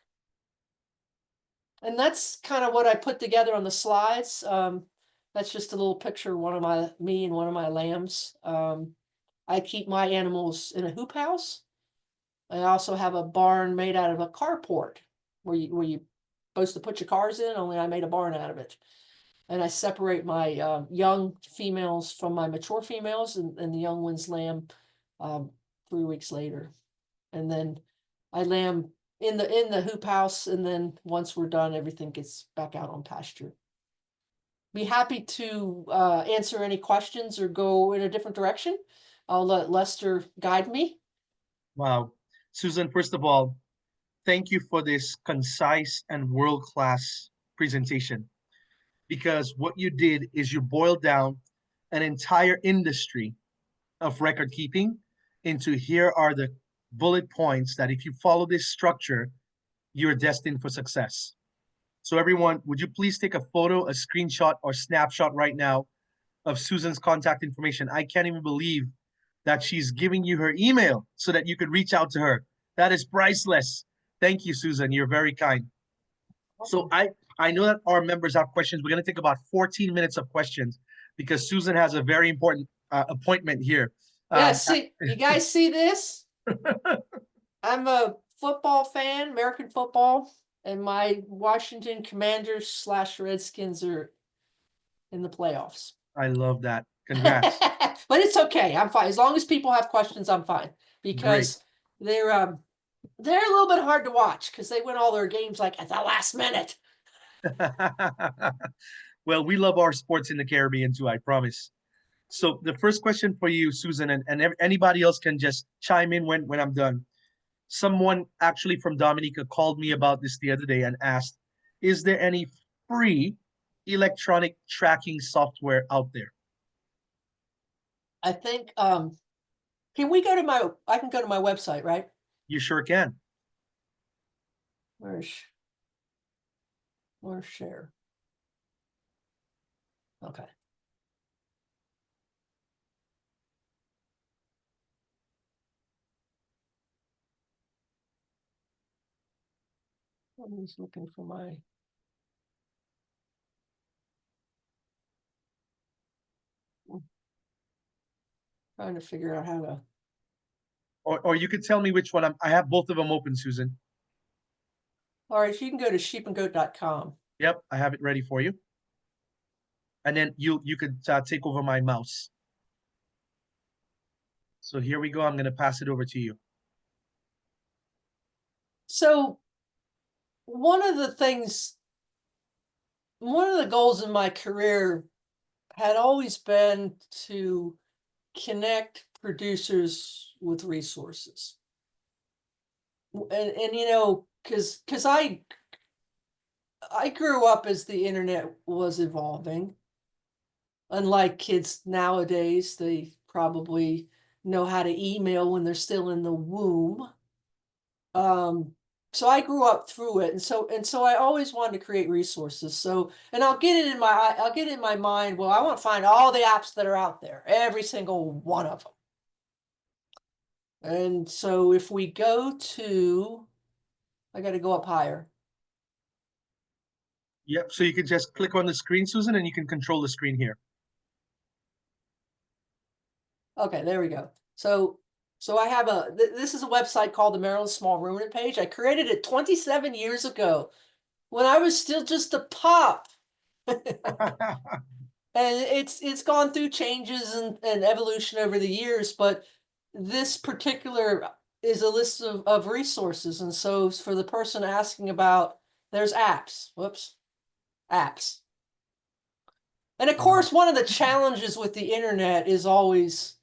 And that's kind of what I put together on the slides. That's just a little picture of me and one of my lambs. I keep my animals in a hoop house. I also have a barn made out of a carport where you supposed to put your cars in, only I made a barn out of it. And I separate my young females from my mature females, and the young ones lamb 3 weeks later. And then I lamb in the hoop house, and then once we're done, everything gets back out on pasture. Be happy to answer any questions or go in a different direction. I'll let Lester guide me. Wow. Susan, first of all, thank you for this concise and world-class presentation, because what you did is you boiled down an entire industry of record keeping into here are the bullet points that if you follow this structure, you're destined for success. So everyone, would you please take a photo, a screenshot, or snapshot right now of Susan's contact information? I can't even believe that she's giving you her email so that you could reach out to her. That is priceless. Thank you, Susan. You're very kind. So I know that our members have questions. We're going to take about 14 minutes of questions because Susan has a very important appointment here. Yeah, see, you guys see this? I'm a football fan, American football, and my Washington Commanders / Redskins are in the playoffs. I love that. Congrats. But it's okay. I'm fine. As long as people have questions, I'm fine. Great. Because they're a little bit hard to watch because they win all their games like at the last minute. Well, we love our sports in the Caribbean too, I promise. So the first question for you, Susan, and anybody else can just chime in when I'm done. Someone actually from Dominica called me about this the other day and asked, is there any free electronic tracking software out there? I think can we go to I can go to my website, right? You sure can. Where's share? Okay. I'm just looking for my trying to figure out how to. Or you could tell me which one. I have both of them open, Susan. All right, you can go to sheepandgoat.com. Yep, I have it ready for you. And then you could take over my mouse. So here we go. I'm going to pass it over to you. So one of the goals in my career had always been to connect producers with resources. And you know, because I grew up as the internet was evolving. Unlike kids nowadays, they probably know how to email when they're still in the womb. So I grew up through it, and so I always wanted to create resources. So, and I'll get it in my mind. Well, I want to find all the apps that are out there, every single one of them. And so if we go to, I got to go up higher. Yep. So you can just click on the screen, Susan, and you can control the screen here. Okay, there we go. So I have this is a website called the Maryland Small Ruminant Page. I created it 27 years ago when I was still just a pup. And it's gone through changes and evolution over the years, but this particular is a list of resources. And so for the person asking about, there's apps, whoops, apps. And of Wow. course, one of the challenges with the internet is always,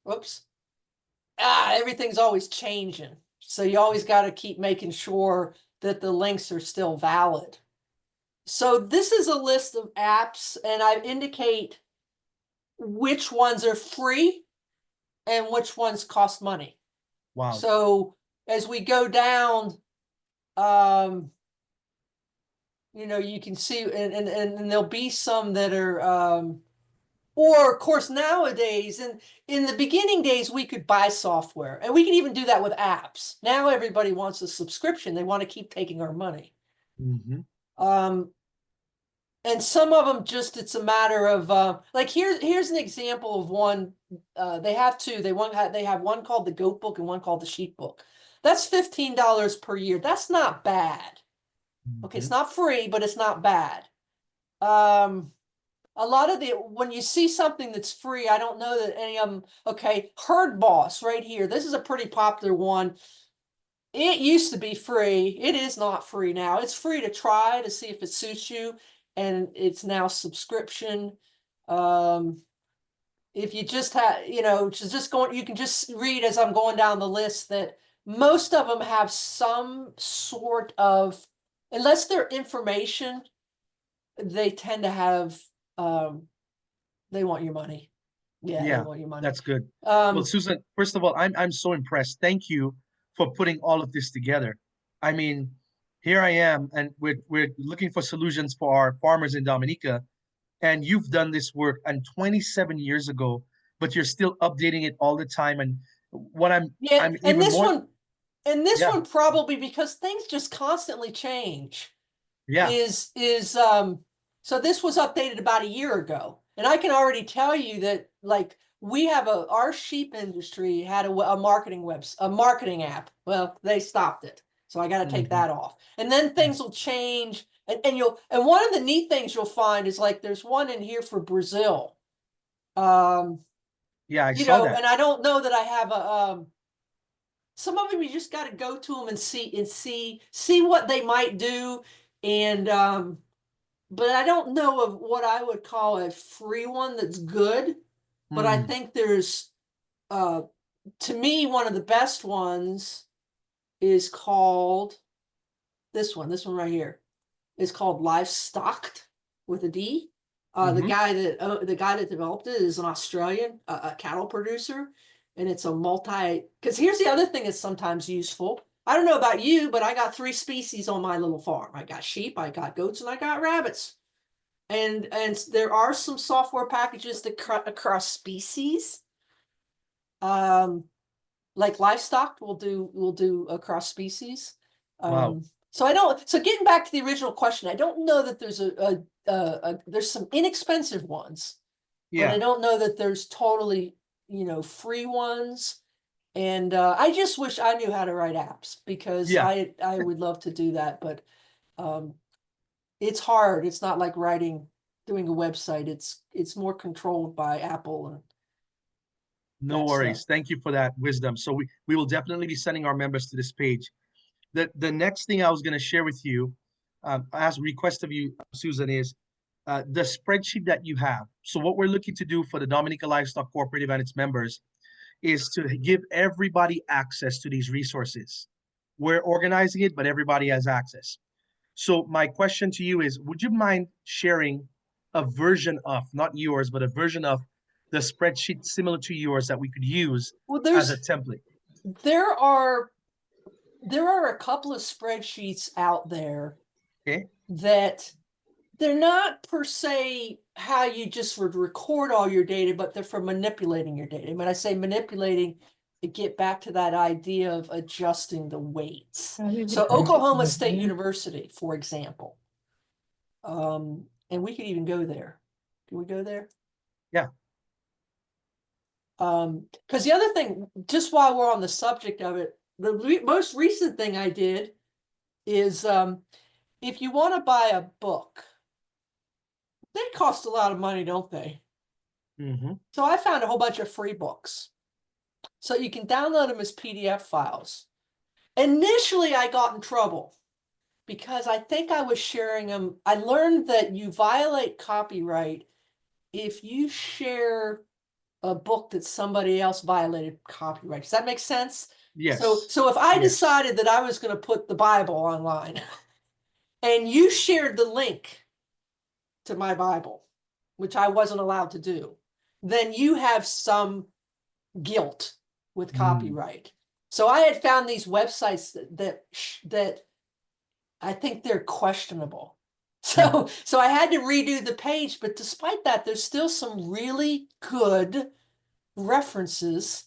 whoops, everything's always changing. So you always got to keep making sure that the links are still valid. So this is a list of apps, and I indicate which ones are free and which ones cost money. Wow. So as we go down, um, you can see, and there'll be some that are, or of course nowadays, and in the beginning days, we could buy software, and we can even do that with apps. Now everybody wants a subscription. They want to keep taking our money. Mm-hmm. And some of them just, it's a matter of, like here's an example of one. They have two. They have one called the Goat Book and one called the Sheep Book. That's $15 per year. That's not bad. Okay, it's Mm-hmm. not free, but it's not bad. A lot of when you see something that's free, I don't know that any of them. Okay, Herd Boss right here. This is a pretty popular one. It used to be free. It is not free now. It's free to try to see if it suits you, and it's now subscription. If you just have, just going, you can just read as I'm going down the list that most of them have some sort of, unless they're information, they tend to have, they want your money. Yeah, they Yeah, want your money. that's good. Well, Um, Susan, first of all, I'm so impressed. Thank you for putting all of this together. I mean, here I am, and we're looking for solutions for our farmers in Dominica, and you've done this work and 27 years ago, but you're still updating it all the time. And what yeah, I'm even more, and this yeah, one probably because things just constantly change. yeah. So this was updated about a year ago, and I can already tell you that like we have our sheep industry had a marketing app. Well, they stopped it, so I got to take Mhm. that off, and then things will change. And one of the neat things you'll find is like there's one in here for Brazil. um Yeah, I saw that. and I don't know that I have a some of them you just got to go to them and see what they might do. And but I don't know of what I would call a free one that's good. But I Hmm. think there's, uh, to me, one of the best ones is called this one right here is called Livestocked with a D. Hmm. The guy that developed it is an Australian, a cattle producer, and it's a multi. Because here's the other thing that's sometimes useful. I don't know about you, but I got 3 species on my little farm. I got sheep, I got goats, and I got rabbits. And there are some software packages that cut across species. Um, like livestock will do across species. Wow. So I don't. So getting back to the original question, I don't know that there's there's some inexpensive ones, but I Yeah. don't know that there's totally free ones. And I just wish I knew how to write apps because Yeah. I would love to do that, but um, it's hard. It's not like doing a website. It's more controlled by Apple and No that stuff. worries. Thank you for that wisdom. So we will definitely be sending our members to this page. The next thing I was going to share with you, as a request of you, Susan, is the spreadsheet that you have. So what we're looking to do for the Dominica Livestock Cooperative and its members is to give everybody access to these resources. We're organizing it, but everybody has access. So my question to you is, would you mind sharing a version of, not yours, but a version of the spreadsheet similar to yours that we could use Well, as a template? there are there are a couple of spreadsheets out there Okay. that they're not per se how you just would record all your data, but they're for manipulating your data. And when I say manipulating, to get back to that idea of adjusting the weights. So Oklahoma State University, for example, and we could even go there. Can we go there? Yeah. Because the other thing, just while we're on the subject of it, the most recent thing I did is if you want to buy a book, they cost a lot of money, don't they? Mm-hmm. So I found a whole bunch of free books. So you can download them as PDF files. Initially, I got in trouble because I think I was sharing them. I learned that you violate copyright if you share a book that somebody else violated copyright. Does that make sense? So, Yes. so if I Yes. decided that I was going to put the Bible online and you shared the link to my Bible, which I wasn't allowed to do, then you have some guilt with Mm. copyright. So I had found these websites that I think they're questionable. So I had to redo the page, but despite that, there's still some really good references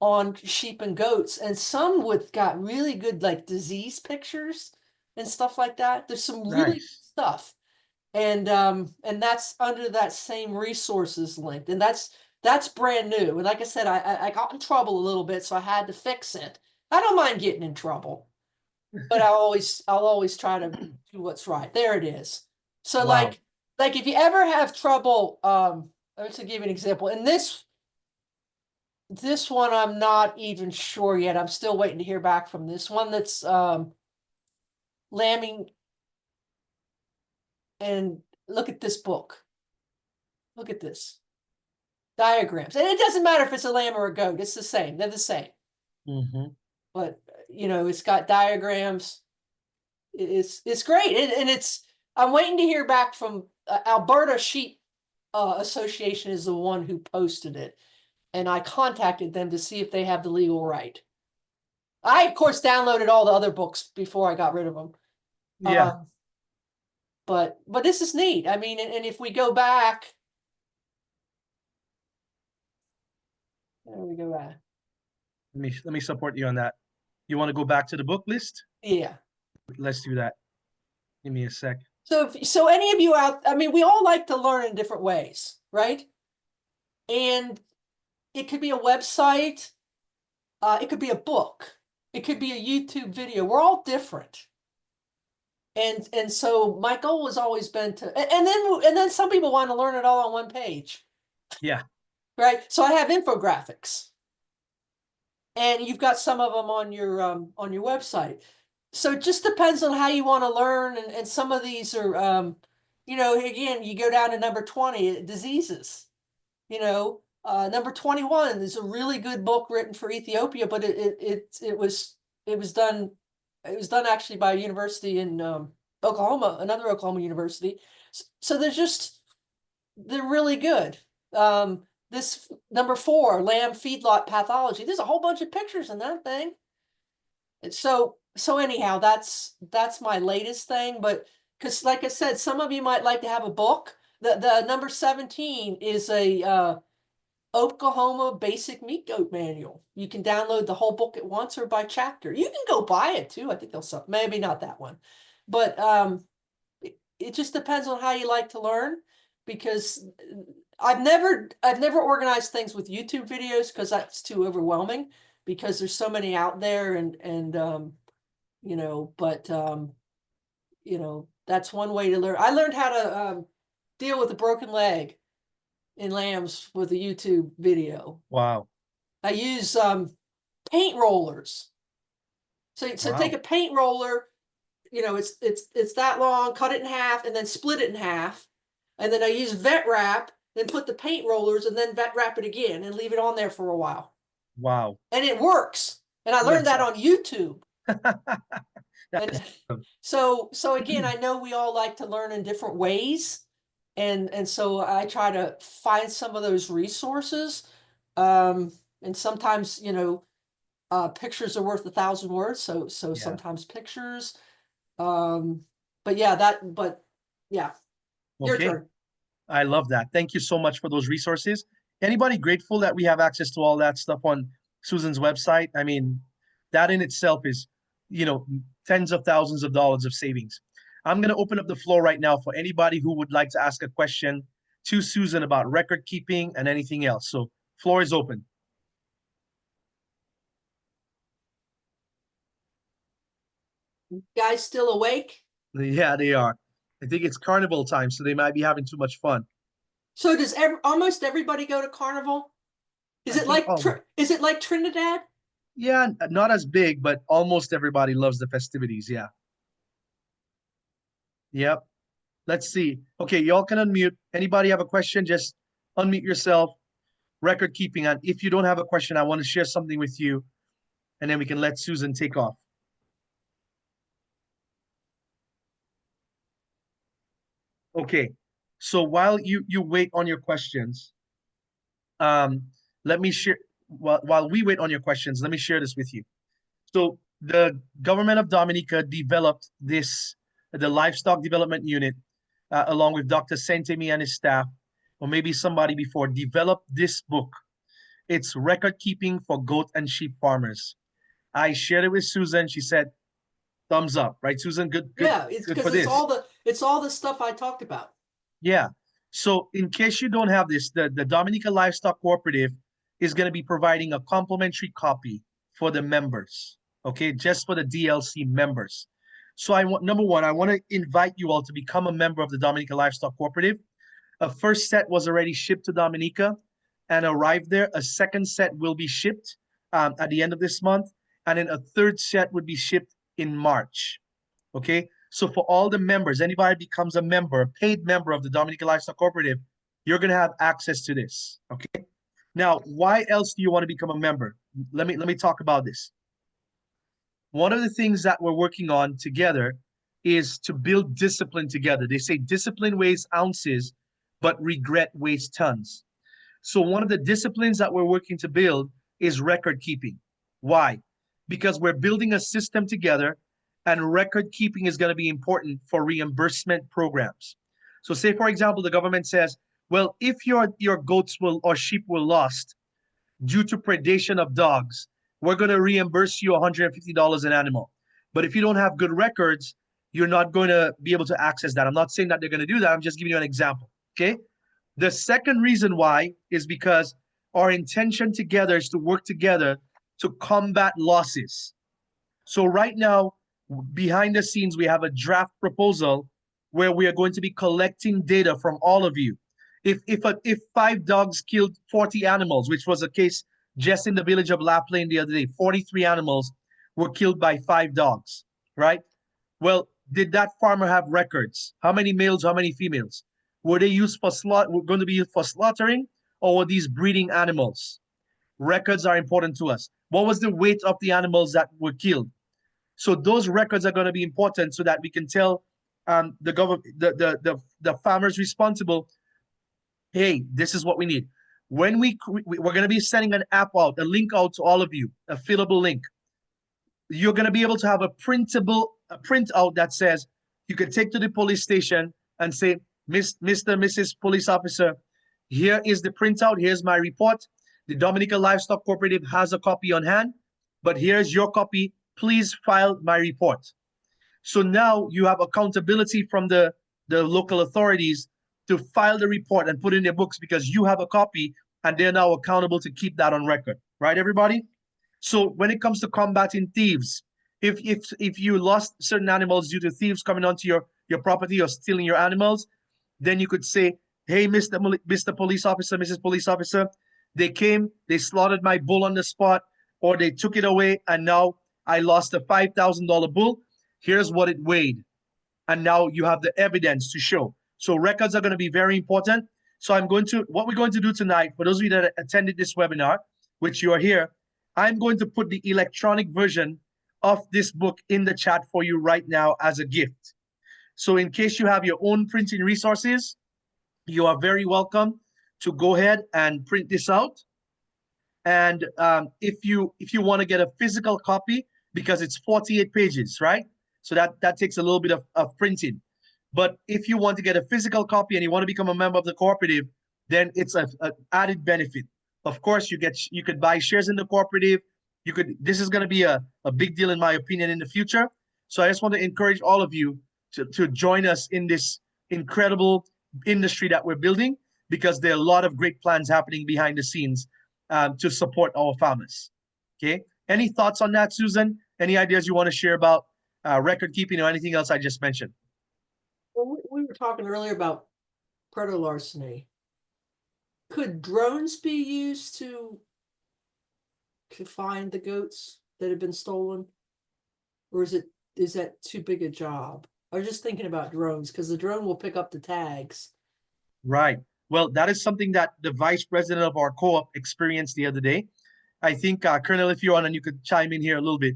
on sheep and goats, and some with got really good like disease pictures and stuff like that. There's some really good Nice. stuff. And that's under that same resources link. And that's brand new. And like I said, I got in trouble a little bit, so I had to fix it. I don't mind getting in trouble, but I'll always try to do what's right. There it is. So Wow. like if you ever have trouble, let's give you an example. In this one, I'm not even sure yet. I'm still waiting to hear back from this one that's lambing. And look at this book. Look at this. Diagrams. And it doesn't matter if it's a lamb or a goat, it's the same. They're the same. Mm-hmm. But it's got diagrams. It's great. And it's I'm waiting to hear back from Alberta Sheep Association is the one who posted it. And I contacted them to see if they have the legal right. I, of course, downloaded all the other books before I got rid of them. Yeah. Um, but this is neat. I mean, and if we go back, there we go back. Let me support you on that. You want to go back to the book list? Yeah. Let's do that. Give me a sec. So any of you out, I mean, we all like to learn in different ways, right? And it could be a website, it could be a book, it could be a YouTube video. We're all different. And so my goal has always been to, and then some people want to learn it all on one page, Yeah. right? So I have infographics, and you've got some of them on your website. So it just depends on how you want to learn, and some of these are again, you go down to number 20, diseases. Number 21 is a really good book written for Ethiopia, but it was done actually by a university in Oklahoma, another Oklahoma university. So they're really good. This number 4, lamb feedlot pathology. There's a whole bunch of pictures in that thing. And so anyhow, that's my latest thing. But because, like I said, some of you might like to have a book. The number 17 is a Oklahoma Basic Meat Goat Manual. You can download the whole book at once or by chapter. You can go buy it too. I think they'll sell. Maybe not that one, but it just depends on how you like to learn. Because I've never organized things with YouTube videos because that's too overwhelming. Because there's so many out there, but that's one way to learn. I learned how to deal with a broken leg in lambs with a YouTube video. Wow. I use paint rollers. So take Wow. a paint roller, it's that long, cut it in half, and then split it in half. And then I use vet wrap, then put the paint rollers, and then vet wrap it again and leave it on there for a while. Wow. And it works. And I learned That's that on YouTube. that's And awesome. so again, I know we all like to learn in different ways. And so I try to find some of those resources. And sometimes, pictures are worth 1,000 words. So Yeah. sometimes pictures. But yeah, your Okay. turn. I love that. Thank you so much for those resources. Anybody grateful that we have access to all that stuff on Susan's website? I mean, that in itself is, tens of thousands of dollars of savings. I'm going to open up the floor right now for anybody who would like to ask a question to Susan about record keeping and anything else. So, floor is open. Guys still awake? Yeah, they are. I think it's carnival time, so they might be having too much fun. So does almost everybody go to Carnival? I think, oh, Is it like Trinidad? yeah, not as big, but almost everybody loves the festivities. Yeah. Yep. Let's see. Okay, y'all can unmute. Anybody have a question? Just unmute yourself. Record keeping. And if you don't have a question, I want to share something with you, and then we can let Susan take off. Okay. So while you wait on your questions, um, let me share. While we wait on your questions, let me share this with you. So the government of Dominica developed the livestock development unit, along with Dr. Santemi and his staff, or maybe somebody before, developed this book. It's record keeping for goat and sheep farmers. I shared it with Susan. She said, thumbs up, right, Susan? Yeah, it's Good for because this. it's all the stuff I talked about. Yeah. So in case you don't have this, the Dominica Livestock Cooperative is going to be providing a complimentary copy for the members. Okay, just for the DLC members. So I want, number one, I want to invite you all to become a member of the Dominica Livestock Cooperative. A first set was already shipped to Dominica and arrived there. A second set will be shipped at the end of this month, and then a third set would be shipped in March. Okay, so for all the members, anybody becomes a member, a paid member of the Dominica Livestock Cooperative, you're gonna have access to this. Okay. Now, why else do you want to become a member? Let me talk about this. One of the things that we're working on together is to build discipline together. They say discipline weighs ounces, but regret weighs tons. So one of the disciplines that we're working to build is record keeping. Why? Because we're building a system together, and record keeping is going to be important for reimbursement programs. So say, for example, the government says, well, if your goats will or sheep were lost due to predation of dogs, we're going to reimburse you $150 an animal. But if you don't have good records, you're not going to be able to access that. I'm not saying that they're going to do that. I'm just giving you an example. Okay. The second reason why is because our intention together is to work together to combat losses. So right now, behind the scenes, we have a draft proposal where we are going to be collecting data from all of you. If 5 dogs killed 40 animals, which was a case just in the village of La Plaine the other day, 43 animals were killed by 5 dogs, right? Well, did that farmer have records? How many males, how many females? Were they used for going to be used for slaughtering, or were these breeding animals? Records are important to us. What was the weight of the animals that were killed? So those records are going to be important so that we can tell the government, the farmers responsible, hey, this is what we need. When we're going to be sending an app out, a link out to all of you, a fillable link. You're going to be able to have a printout that says you can take to the police station and say, Mr. Mrs. Police Officer, here is the printout. Here's my report. The Dominica Livestock Cooperative has a copy on hand, but here's your copy. Please file my report. So now you have accountability from the local authorities to file the report and put in their books because you have a copy and they're now accountable to keep that on record. Right, everybody? So when it comes to combating thieves, if you lost certain animals due to thieves coming onto your property or stealing your animals, then you could say, hey, Mr. Police Officer, Mrs. Police Officer, they came, they slaughtered my bull on the spot, or they took it away, and now I lost a $5,000 bull. Here's what it weighed. And now you have the evidence to show. So records are going to be very important. So what we're going to do tonight, for those of you that attended this webinar, which you are here, I'm going to put the electronic version of this book in the chat for you right now as a gift. So in case you have your own printing resources, you are very welcome to go ahead and print this out. And if you want to get a physical copy, because it's 48 pages, right? So that takes a little bit of printing. But if you want to get a physical copy and you want to become a member of the cooperative, then it's an added benefit. Of course, you could buy shares in the cooperative. This is going to be a big deal in my opinion in the future. So I just want to encourage all of you to join us in this incredible industry that we're building, because there are a lot of great plans happening behind the scenes to support our farmers. Okay. Any thoughts on that, Susan? Any ideas you want to share about record keeping or anything else I just mentioned? Well, were talking earlier about predator larceny. Could drones be used to find the goats that have been stolen? Or is that too big a job? I was just thinking about drones because the drone will pick up the tags. Right. Well, that is something that the vice president of our co-op experienced the other day. I think, Colonel, if you're on and you could chime in here a little bit.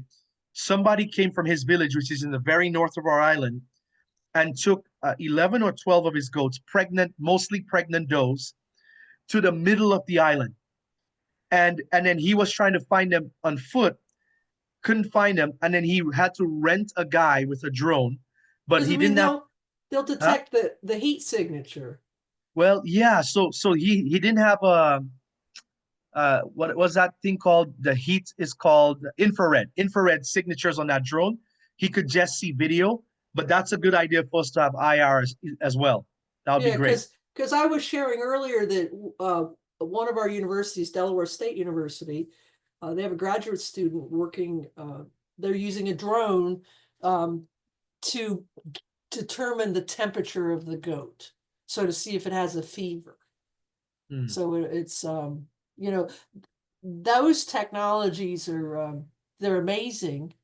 Somebody came from his village, which is in the very north of our island, and took 11 or 12 of his goats, pregnant, mostly pregnant does, to the middle of the island. And then he was trying to find them on foot, couldn't find them, and then he had to rent a guy with a drone, but Because I he mean didn't have. they'll Huh? detect the heat signature. Well, yeah. So he didn't have a what was that thing called? The heat is called infrared signatures on that drone. He could just see video, but that's a good idea for us to have IR as well. That would be Yeah, great. because I was sharing earlier that one of our universities, Delaware State University, they have a graduate student working. They're using a drone to determine the temperature of the goat, so to see if it has a fever. Hmm. So it's you know, those technologies are they're amazing,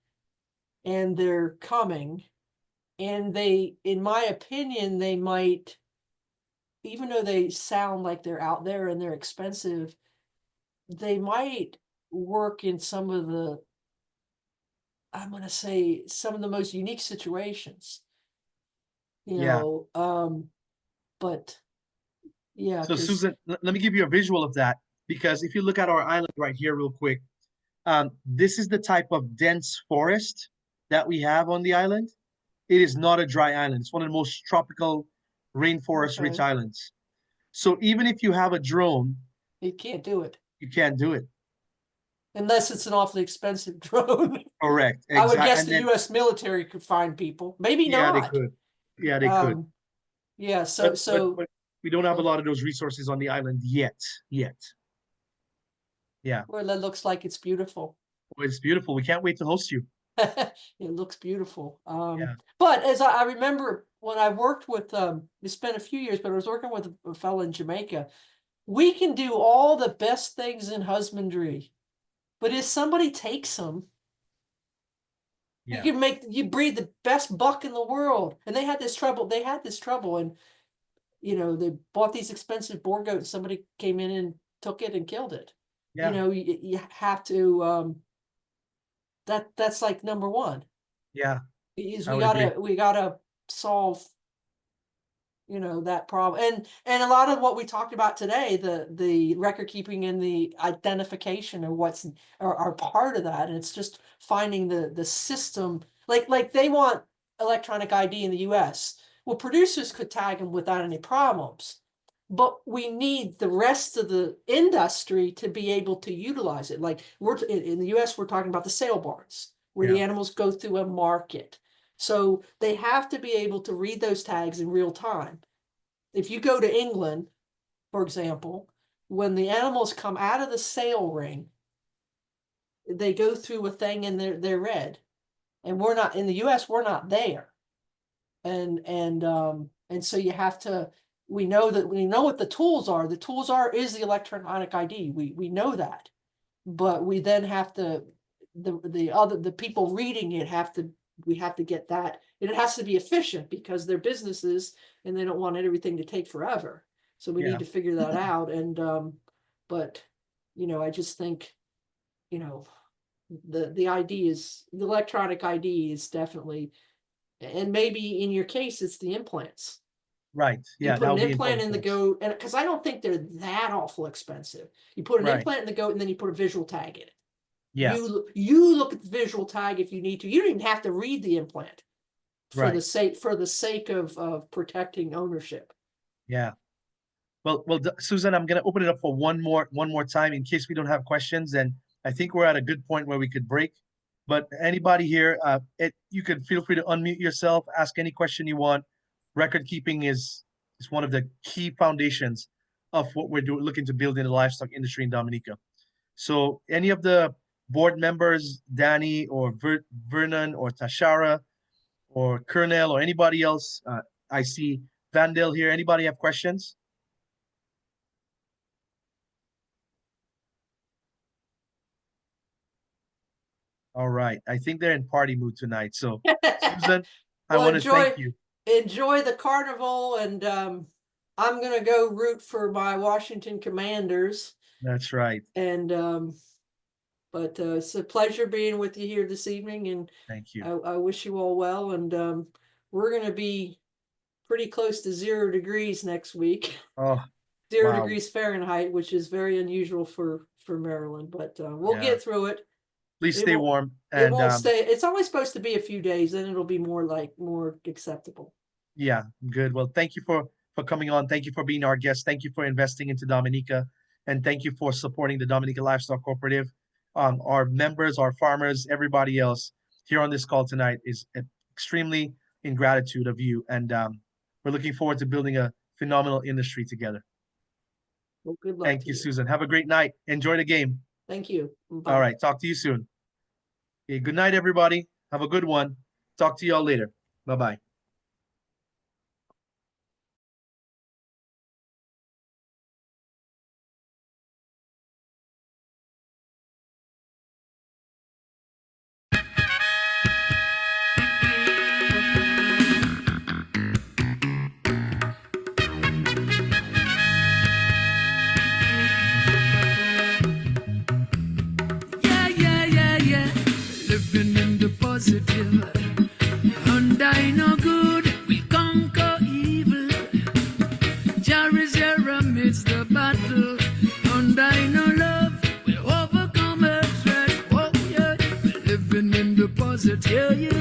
and they're coming, and they, in my opinion, they might, even though they sound like they're out there and they're expensive, they might work in some of the, I'm going to say, some of the most unique situations, Yeah. but yeah, So because Susan, let me give you a visual of that because if you look at our island right here real quick, this is the type of dense forest that we have on the island. It is not a dry island. It's one of the most tropical rainforest rich okay, islands. So even if you have a drone, you can't do it you can't do it. unless it's an awfully expensive drone. Correct. I would Exactly. guess And the then, US military could find people, maybe yeah, they not. could. Yeah, they could. Um, yeah, But we don't have a well, lot of those resources on the island yet. Yet. Yeah. that looks like it's beautiful. Well, it's beautiful. We can't wait to host you. It looks beautiful. Yeah. But as I remember when I worked with, we spent a few years, but I was working with a fellow in Jamaica. We can do all the best things in husbandry, but if somebody takes them, Yeah. you breed the best buck in the world. And they had this trouble. They had this trouble, and they bought these expensive boar goats. Somebody came in and took it and killed it. Yeah. You have to. That's like number one. Yeah. Is I would agree. we gotta solve that problem, and a lot of what we talked about today, the record keeping and the identification of what's are part of that, and it's just finding the system, like they want electronic ID in the US. Well, producers could tag them without any problems, but we need the rest of the industry to be able to utilize it. Like we're in the US, we're talking about the sale barns where Yeah. the animals go through a market. So they have to be able to read those tags in real time. If you go to England, for example, when the animals come out of the sale ring, they go through a thing and they're read. And we're not in the US, we're not there. And so you have to, we know what the tools are. The tools is the electronic ID. We know that. But we then have to, the people reading it we have to get that. And it has to be efficient because they're businesses and they don't want everything to take forever. So we Yeah. need to figure that out. And but I just think, you know, the electronic ID is definitely, and maybe in your case it's the implants. Right. You Yeah. put That an would be implant important in the for us. goat, and because I don't think they're that awful expensive. You put an Right. implant in the goat and then you put a visual tag in it. Yeah. You look at the visual tag if you need to. You don't even have to read the implant Right. for the sake of protecting ownership. Yeah. Well, Susan, I'm gonna open it up for one more time in case we don't have questions, and I think we're at a good point where we could break. But anybody here, you can feel free to unmute yourself, ask any question you want. Record keeping is one of the key foundations of what we're looking to build in the livestock industry in Dominica. So, any of the board members, Danny or Vernon or Tashara or Colonel or anybody else, I see Vandale here. Anybody have questions? All right. I think they're in party mood tonight. So, Susan, I Well, want to thank you. enjoy the carnival, and I'm gonna go root for my Washington Commanders. That's right. And but it's a pleasure being with you here this evening, and Thank you. I wish you all well. And we're gonna be pretty close to 0 degrees next week. Oh, 0 wow. degrees Fahrenheit, which is very unusual for Maryland, but we'll Yeah. get through it. Please It stay won't- warm. It And won't stay. It's only supposed to be a few days, then it'll be more acceptable. yeah, good. Well, thank you for coming on. Thank you for being our guest. Thank you for investing into Dominica, and thank you for supporting the Dominica Livestock Cooperative. Our members, our farmers, everybody else here on this call tonight is extremely in gratitude of you, and we're looking forward to building a phenomenal industry together. Well, good luck Thank to you, you. Susan. Have a great night. Enjoy the game. Thank you. Bye. All right, talk to you soon. Okay, good night, everybody. Have a good one. Talk to you all later. Bye-bye. Yeah. Living in the positive. And I know good will conquer evil. Jah is here amidst the battle. And I know love will overcome hatred. Oh, yeah. Living in the positive. Yeah.